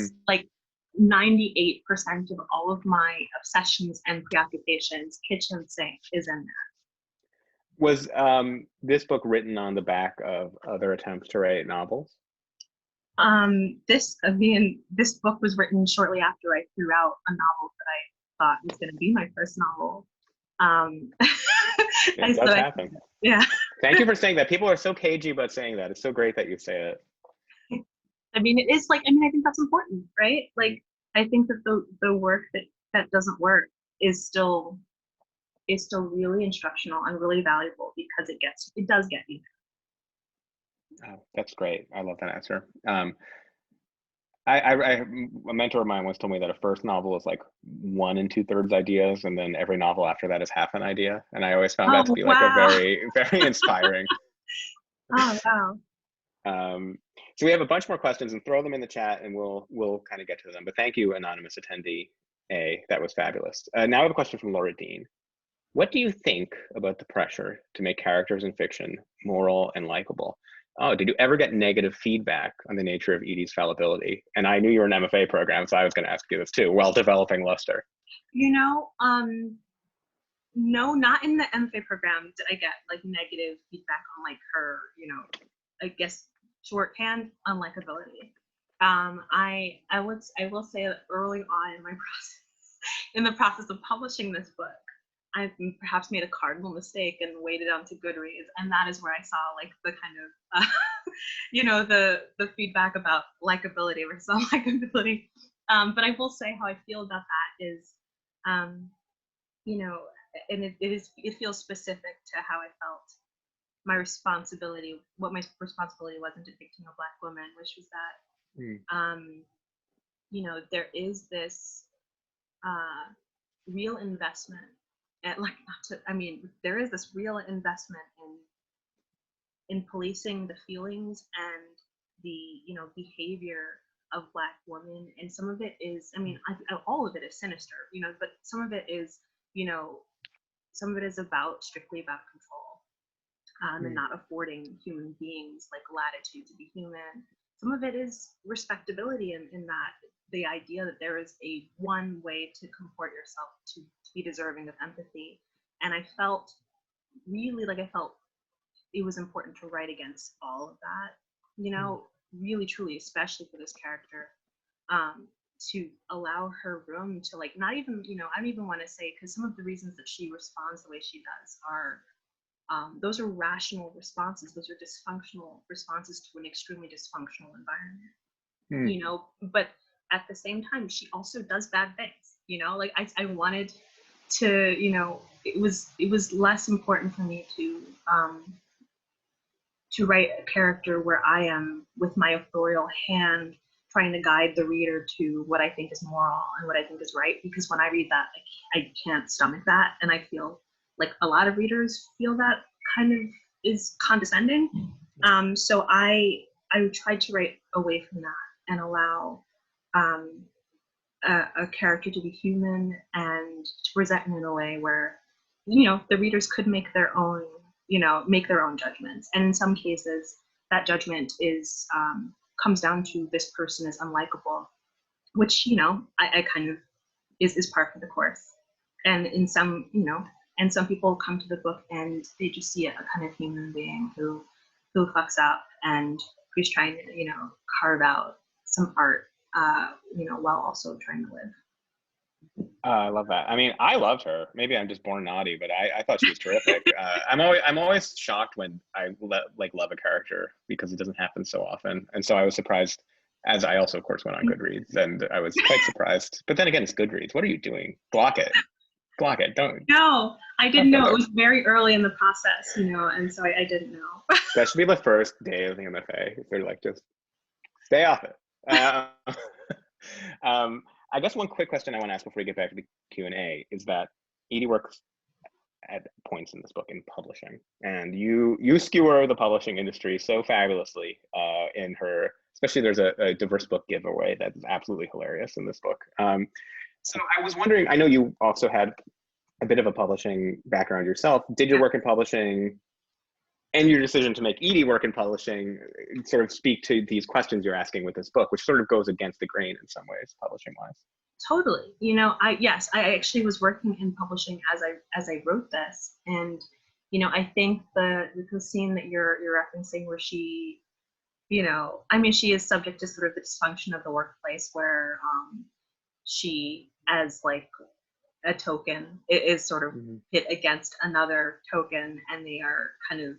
[SPEAKER 2] 98% of all of my obsessions and preoccupations, kitchen sink, is in there.
[SPEAKER 3] Was this book written on the back of other attempts to write novels?
[SPEAKER 2] This book was written shortly after I threw out a novel that I thought was going to be my first novel.
[SPEAKER 3] It does happen.
[SPEAKER 2] Yeah.
[SPEAKER 3] Thank you for saying that. People are so cagey about saying that. It's so great that you say it.
[SPEAKER 2] It is I think that's important, right? I think that the work that doesn't work is still really instructional and really valuable, because it does get you there.
[SPEAKER 3] Oh, that's great. I love that answer. A mentor of mine once told me that a first novel is 1 2/3 ideas, and then every novel after that is half an idea. And I always found that to be a very, very inspiring.
[SPEAKER 2] Oh, wow.
[SPEAKER 3] So we have a bunch more questions, and throw them in the chat, and we'll kind of get to them. But thank you, anonymous attendee A. That was fabulous. Now I have a question from Laura Dean. What do you think about the pressure to make characters in fiction moral and likable? Oh, did you ever get negative feedback on the nature of Edie's fallibility? And I knew you were an MFA program, so I was going to ask you this too, while developing Luster.
[SPEAKER 2] no, not in the MFA program did I get like negative feedback on like her, you know, I guess shorthand unlikability. I will say that early on in my process, in the process of publishing this book, I perhaps made a cardinal mistake and waited onto Goodreads, and that is where I saw like the kind of you know, the feedback about likability versus unlikability. But I will say how I feel about that is, you know, and it feels specific to how I felt my responsibility, what my responsibility was in depicting a Black woman, which was that, you know, there is this real investment, and like, there is this real investment in policing the feelings and the, you know, behavior of Black women, and some of it is, all of it is sinister, you know, but some of it is, you know, some of it is strictly about control. And not affording human beings like latitude to be human. Some of it is respectability in that the idea that there is a one way to comport yourself to be deserving of empathy. And I felt really like it was important to write against all of that, you know, really truly, especially for this character, to allow her room to like, not even, you know, I don't even want to say, because some of the reasons that she responds the way she does are, those are rational responses. Those are dysfunctional responses to an extremely dysfunctional environment, you know, but at the same time, she also does bad things, you know, like I wanted to, you know, it was less important for me to write a character where I am with my authorial hand trying to guide the reader to what I think is moral and what I think is right, because when I read that, I can't stomach that, and I feel like a lot of readers feel that kind of is condescending. So I tried to write away from that and allow a character to be human and to present in a way where, you know, the readers could make their own, you know, make their own judgments. And in some cases, that judgment is comes down to this person is unlikable, which, you know, I kind of is part of the course. And in some, you know, and some people come to the book and they just see a kind of human being who fucks up and who's trying to, you know, carve out some art, you know, while also trying to live.
[SPEAKER 3] I love that. I mean, I loved her. Maybe I'm just born naughty, but I thought she was terrific. I'm always shocked when I love a character, because it doesn't happen so often. And so I was surprised, as I also of course went on Goodreads, and I was quite surprised. But then again, it's Goodreads. What are you doing? Block it. Don't.
[SPEAKER 2] No, I didn't know. It was very early in the process, you know, and so I didn't know.
[SPEAKER 3] That should be the first day of the MFA. If they're like, just stay off it. I guess one quick question I want to ask before we get back to the Q&A is that Edie works at points in this book in publishing, and you skewer the publishing industry so fabulously in her, especially there's a diverse book giveaway that's absolutely hilarious in this book. So I was wondering, I know you also had a bit of a publishing background yourself. Did your work in publishing and your decision to make Edie work in publishing sort of speak to these questions you're asking with this book, which sort of goes against the grain in some ways, publishing-wise?
[SPEAKER 2] Totally. You know, I actually was working in publishing as I wrote this, and you know, I think the scene that you're referencing, where she, you know, I mean, she is subject to sort of the dysfunction of the workplace, where she, as like a token, it is sort of hit against another token, and they are kind of,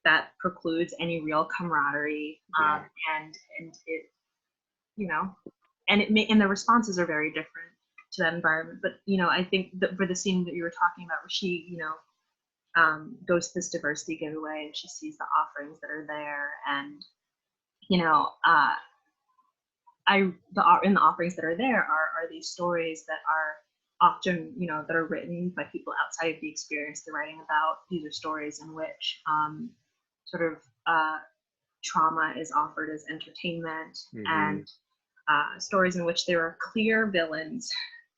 [SPEAKER 2] that precludes any real camaraderie, and it, you know, and the responses are very different to that environment. But you know, I think that for the scene that you were talking about, where she, you know, goes to this diversity giveaway and she sees the offerings that are there, and you know, in the offerings that are there are these stories that are often, you know, that are written by people outside of the experience they're writing about. These are stories in which sort of trauma is offered as entertainment, and stories in which there are clear villains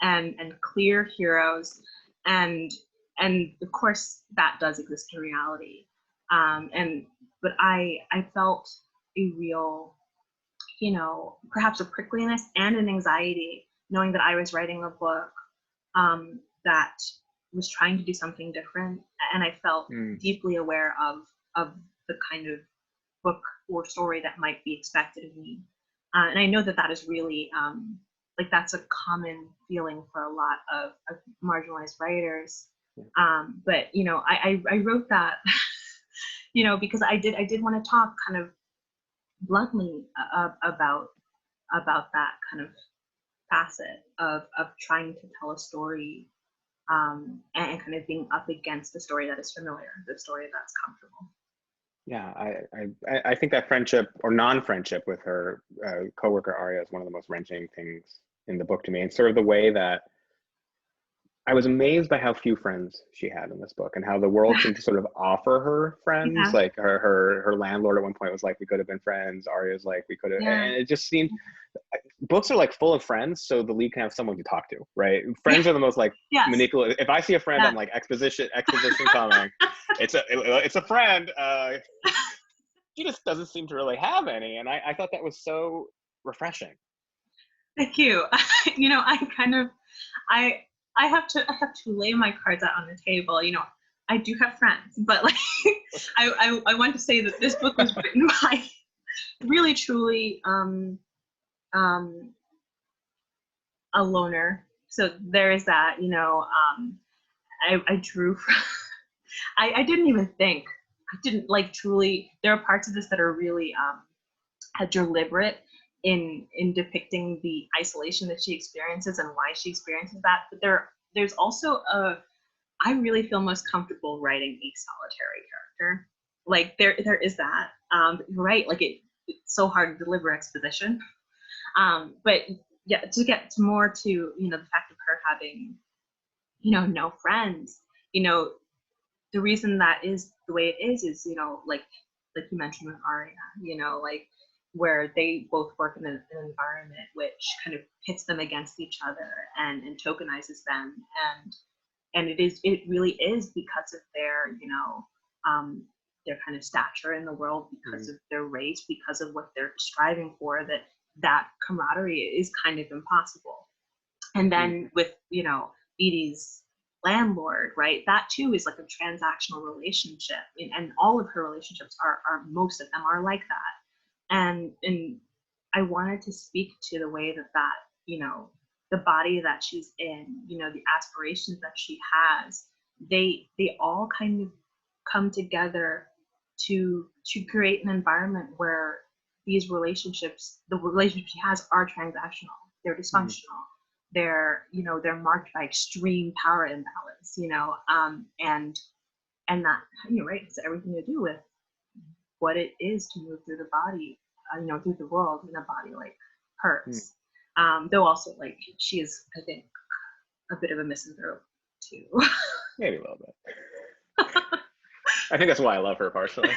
[SPEAKER 2] and clear heroes, and of course that does exist in reality. But I felt a real, you know, perhaps a prickliness and an anxiety, knowing that I was writing a book that was trying to do something different, and I felt deeply aware of the kind of book or story that might be expected of me. And I know that is really like that's a common feeling for a lot of marginalized writers. But you know, I wrote that you know, because I did want to talk kind of bluntly about that kind of facet of trying to tell a story and kind of being up against the story that is familiar, the story that's comfortable.
[SPEAKER 3] Yeah, I think that friendship or non-friendship with her coworker Arya is one of the most wrenching things in the book to me, and sort of the way that I was amazed by how few friends she had in this book, and how the world seemed to sort of offer her friends. Yeah. Like her landlord at one point was like, we could have been friends. Arya's like, we could have, yeah. And it just seemed, books are like full of friends, so the lead can have someone to talk to, right? Friends are the most like manipulative. If I see a friend, I'm like, exposition coming. It's a friend. She just doesn't seem to really have any, and I thought that was so refreshing.
[SPEAKER 2] Thank you. You know, I have to lay my cards out on the table. You know, I do have friends, but like I want to say that this book was written by really truly a loner. So there is that, you know, I drew from I didn't even think. I didn't like truly, there are parts of this that are really deliberate in depicting the isolation that she experiences and why she experiences that. But there's also I really feel most comfortable writing a solitary character. Like there is that. You're right, like it's so hard to deliver exposition. But yeah, to get more to, you know, the fact of her having, you know, no friends, you know, the reason that is the way it is, you know, like you mentioned with Arya, you know, like where they both work in an environment which kind of pits them against each other and tokenizes them, and it really is because of their, you know, their kind of stature in the world, because of their race, because of what they're striving for, that camaraderie is kind of impossible. And then with, you know, Edie's landlord, right, that too is like a transactional relationship, and all of her relationships are most of them are like that. And I wanted to speak to the way that, you know, the body that she's in, you know, the aspirations that she has, they all kind of come together to create an environment where these relationships, the relationships she has, are transactional, they're dysfunctional, they're, you know, they're marked by extreme power imbalance, you know, and that, you know, right, it's everything to do with what it is to move through the body, you know, through the world in a body like hers. Though also, like, she is, I think, a bit of a misanthrope too.
[SPEAKER 3] Maybe a little bit. I think that's why I love her partially.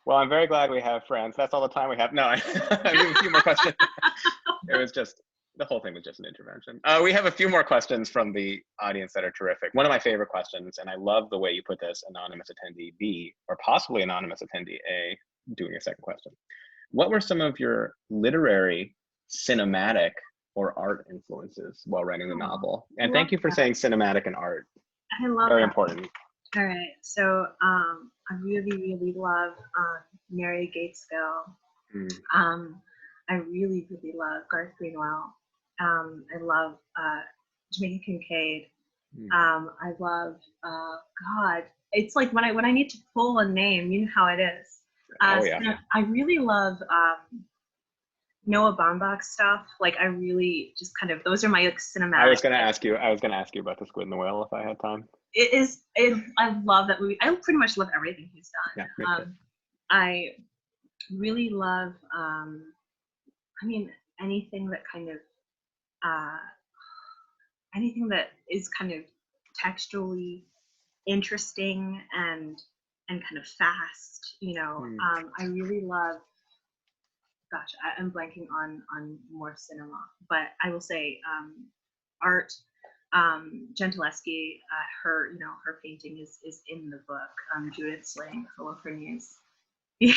[SPEAKER 3] Well, I'm very glad we have friends. That's all the time we have. No, I have a few more questions. It was just, the whole thing was just an intervention. We have a few more questions from the audience that are terrific. One of my favorite questions, and I love the way you put this, anonymous attendee B, or possibly anonymous attendee A, doing a second question. What were some of your literary, cinematic, or art influences while writing the novel? And thank you for saying cinematic and art.
[SPEAKER 2] I love
[SPEAKER 3] Very
[SPEAKER 2] that.
[SPEAKER 3] important.
[SPEAKER 2] All right, so I really, really love Mary Gateskill. I really, really love Garth Greenwell. I love Jamaica Kincaid. I love, God, it's like when I need to pull a name, you know how it is. So I really love Noah Baumbach's stuff. Like, I really just kind of, those are my like cinematic.
[SPEAKER 3] I was going to ask you about The Squid and the Whale if I had time.
[SPEAKER 2] I love that movie. I pretty much love everything he's done.
[SPEAKER 3] Yeah,
[SPEAKER 2] I really love, I mean, anything that kind of, anything that is kind of textually interesting and kind of fast, you know. I really love, gosh, I'm blanking on more cinema, but I will say art. Gentileschi, her, you know, her painting is in the book. Judith slaying Holofernes. Yeah.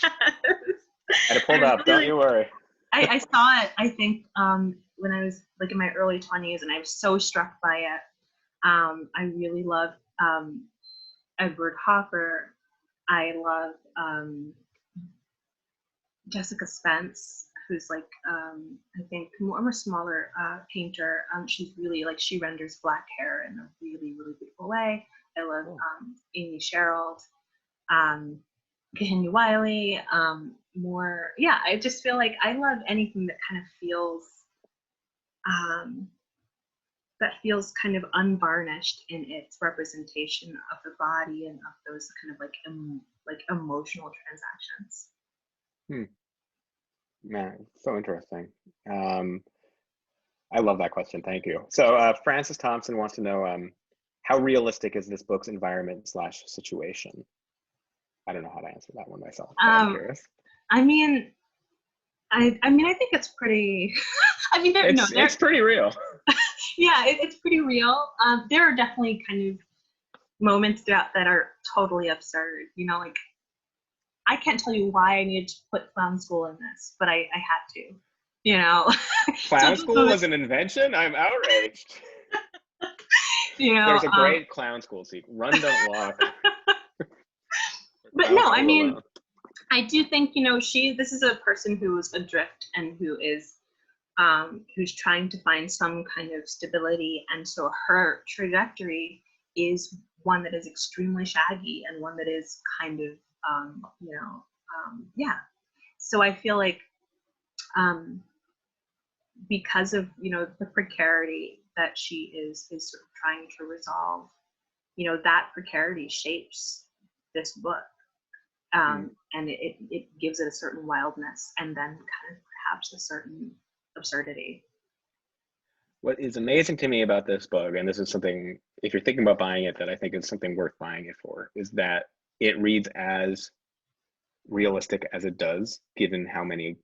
[SPEAKER 3] I had it pulled up. Don't you worry.
[SPEAKER 2] I saw it, I think, when I was like in my early 20s, and I was so struck by it. I really love Edward Hopper. I love Jessica Spence, who's like I think more of a smaller painter. She's really like, she renders black hair in a really, really beautiful way. I love Amy Sherald, Kahini Wiley, more, yeah, I just feel like I love anything that kind of feels kind of unvarnished in its representation of the body and of those kind of like emotional transactions.
[SPEAKER 3] Man, so interesting. I love that question. Thank you. So Francis Thompson wants to know, how realistic is this book's environment / situation? I don't know how to answer that one myself. I'm curious.
[SPEAKER 2] I mean, I think it's pretty. I mean, it's
[SPEAKER 3] pretty real.
[SPEAKER 2] Yeah, it's pretty real. There are definitely kind of moments throughout that are totally absurd. You know, like, I can't tell you why I needed to put clown school in this, but I had to. You know,
[SPEAKER 3] clown school was an invention? I'm outraged.
[SPEAKER 2] You know,
[SPEAKER 3] there's a great clown school sequel. Run, Don't Walk.
[SPEAKER 2] But no, I mean, alone. I do think, you know, this is a person who is adrift and who is who's trying to find some kind of stability, and so her trajectory is one that is extremely shaggy and one that is kind of yeah. So I feel like because of, you know, the precarity that she is sort of trying to resolve, you know, that precarity shapes this book, and it gives it a certain wildness and then kind of perhaps a certain absurdity.
[SPEAKER 3] What is amazing to me about this book, and this is something, if you're thinking about buying it, that I think is something worth buying it for, is that it reads as realistic as it does, given how many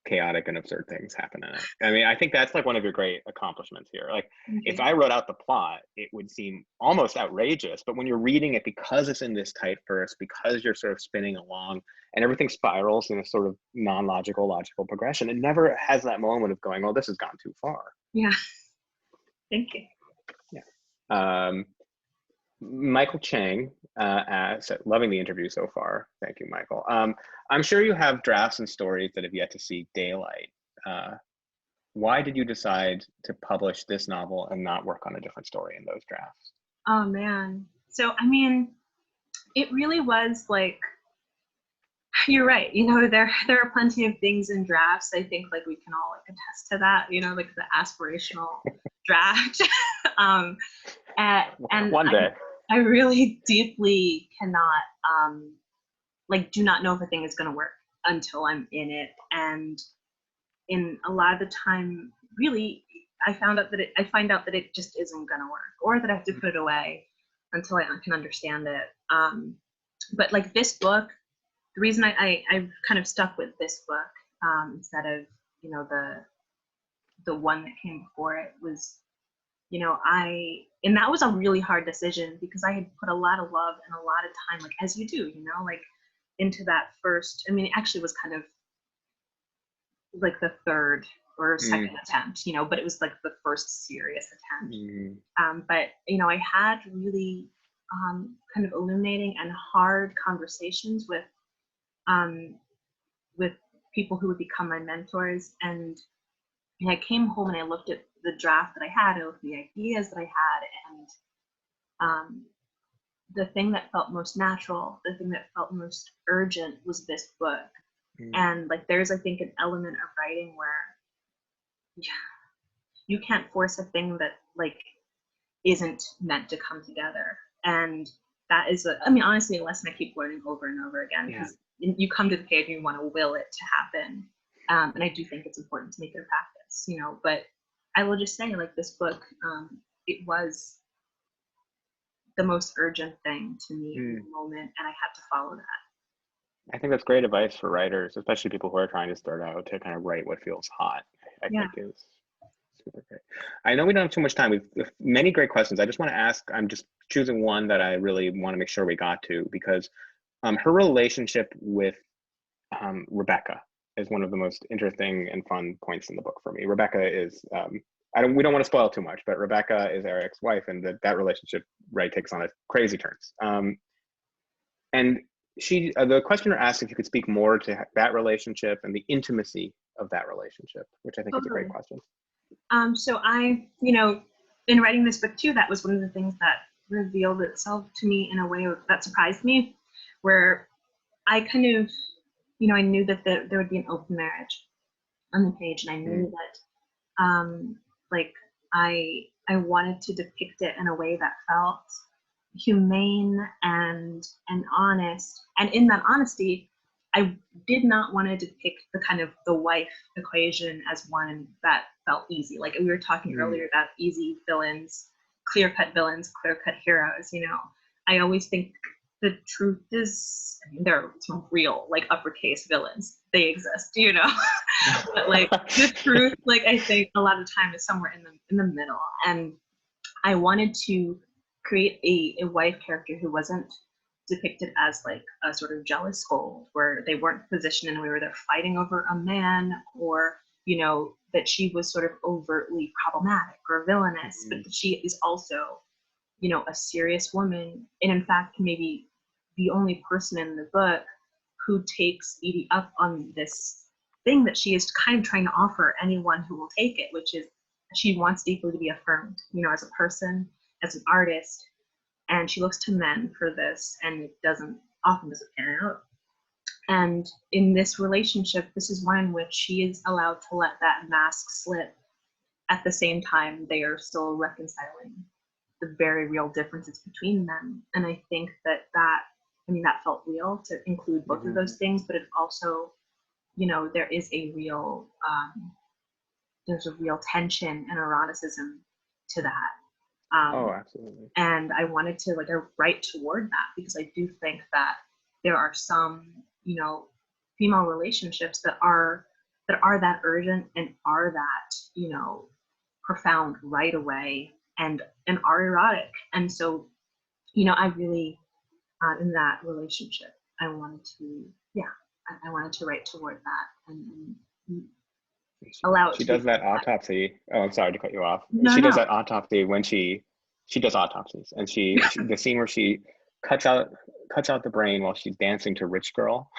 [SPEAKER 3] chaotic and absurd things happen in it. I mean, I think that's like one of your great accomplishments here. Like, if I wrote out the plot, it would seem almost outrageous, but when you're reading it, because it's in this tight verse, because you're sort of spinning along and everything spirals in a sort of non-logical, logical progression, it never has that moment of going, oh, this has gone too far.
[SPEAKER 2] Yeah. Thank you.
[SPEAKER 3] Yeah. Michael Chang said, loving the interview so far. Thank you, Michael. I'm sure you have drafts and stories that have yet to see daylight. Why did you decide to publish this novel and not work on a different story in those drafts?
[SPEAKER 2] Oh, man. So, I mean, it really was like, you're right. You know, there are plenty of things in drafts. I think like we can all like attest to that, you know, like the aspirational draft. And
[SPEAKER 3] one day.
[SPEAKER 2] I really deeply cannot, like, do not know if a thing is going to work until I'm in it. And in a lot of the time, really, I find out that it just isn't going to work, or that I have to put it away until I can understand it. But like this book, the reason I kind of stuck with this book instead of, you know, the one that came before it was, you know, and that was a really hard decision because I had put a lot of love and a lot of time, like, as you do, you know, like, into that first, I mean, it actually was kind of like the third or second attempt, you know, but it was like the first serious attempt. But, you know, I had really kind of illuminating and hard conversations with people who would become my mentors. And I came home and I looked at the draft that I had, I looked at the ideas that I had, and the thing that felt most natural, the thing that felt most urgent was this book. And like, there's, I think, an element of writing where you can't force a thing that like isn't meant to come together. And that is I mean, honestly, a lesson I keep learning over and over again, because you come to the page and you want to will it to happen. And I do think it's important to make it a practice, you know, but I will just say, like, this book, it was the most urgent thing to me in the moment, and I had to follow that.
[SPEAKER 3] I think that's great advice for writers, especially people who are trying to start out, to kind of write what feels hot. I think is super great. I know we don't have too much time. We've many great questions. I just want to ask, I'm just choosing one that I really want to make sure we got to, because her relationship with Rebecca is one of the most interesting and fun points in the book for me. Rebecca is, we don't want to spoil too much, but Rebecca is Eric's wife, and that relationship, right, takes on a crazy turns. And she, the questioner asked if you could speak more to that relationship and the intimacy of that relationship, which I think is a great question.
[SPEAKER 2] So I, in writing this book too, that was one of the things that revealed itself to me in a way that surprised me, where I kind of, I knew that there would be an open marriage on the page, and I knew that, I wanted to depict it in a way that felt humane and honest, and in that honesty, I did not want to depict the kind of the wife equation as one that felt easy. Like we were talking earlier about easy villains, clear-cut villains, clear-cut heroes. I always think the truth is, there are some real, like, uppercase villains. They exist, but like the truth, like, I think a lot of the time is somewhere in the middle. And I wanted to create a wife character who wasn't depicted as like a sort of jealous scold, where they weren't positioned in a way where they're fighting over a man, or that she was sort of overtly problematic or villainous, but that she is also a serious woman, and in fact maybe the only person in the book who takes Edie up on this thing that she is kind of trying to offer anyone who will take it, which is she wants deeply to be affirmed, as a person, as an artist, and she looks to men for this, and it often doesn't pan out. And in this relationship, this is one in which she is allowed to let that mask slip. At the same time, they are still reconciling the very real differences between them. And I think that felt real to include both of those things, but it also, there is a real, there's a real tension and eroticism to that.
[SPEAKER 3] Absolutely.
[SPEAKER 2] And I wanted to write toward that, because I do think that there are some, female relationships that are that urgent and are that, profound right away and are erotic. And so, I really, in that relationship, I wanted to write toward that and allow it.
[SPEAKER 3] She does that autopsy. Oh, I'm sorry to cut you off.
[SPEAKER 2] No,
[SPEAKER 3] does that autopsy when she does autopsies, and she the scene where she cuts out the brain while she's dancing to Rich Girl.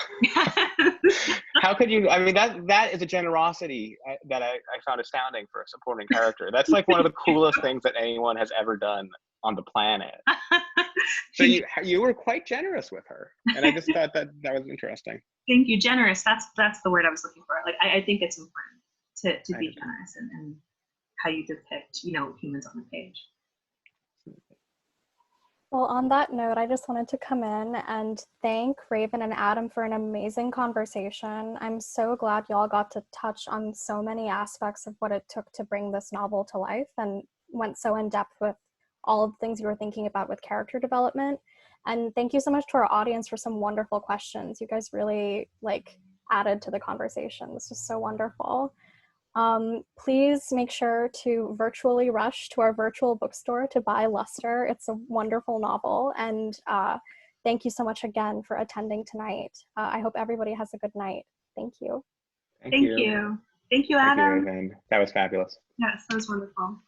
[SPEAKER 3] How could you? I mean, that is a generosity that I found astounding for a supporting character. That's like one of the coolest things that anyone has ever done on the planet. So you were quite generous with her, and I just thought that was interesting.
[SPEAKER 2] Thank you. Generous. That's the word I was looking for. Like I think it's important to be generous and how you depict humans on the page.
[SPEAKER 1] Well, on that note, I just wanted to come in and thank Raven and Adam for an amazing conversation. I'm so glad y'all got to touch on so many aspects of what it took to bring this novel to life, and went so in depth with all of the things you were thinking about with character development. And thank you so much to our audience for some wonderful questions. You guys really added to the conversation. This was so wonderful. Please make sure to virtually rush to our virtual bookstore to buy Luster. It's a wonderful novel. And thank you so much again for attending tonight. I hope everybody has a good night. Thank you.
[SPEAKER 2] Thank you. Thank you, Adam.
[SPEAKER 3] Thank you, Raven. That was fabulous.
[SPEAKER 2] Yes, that was wonderful.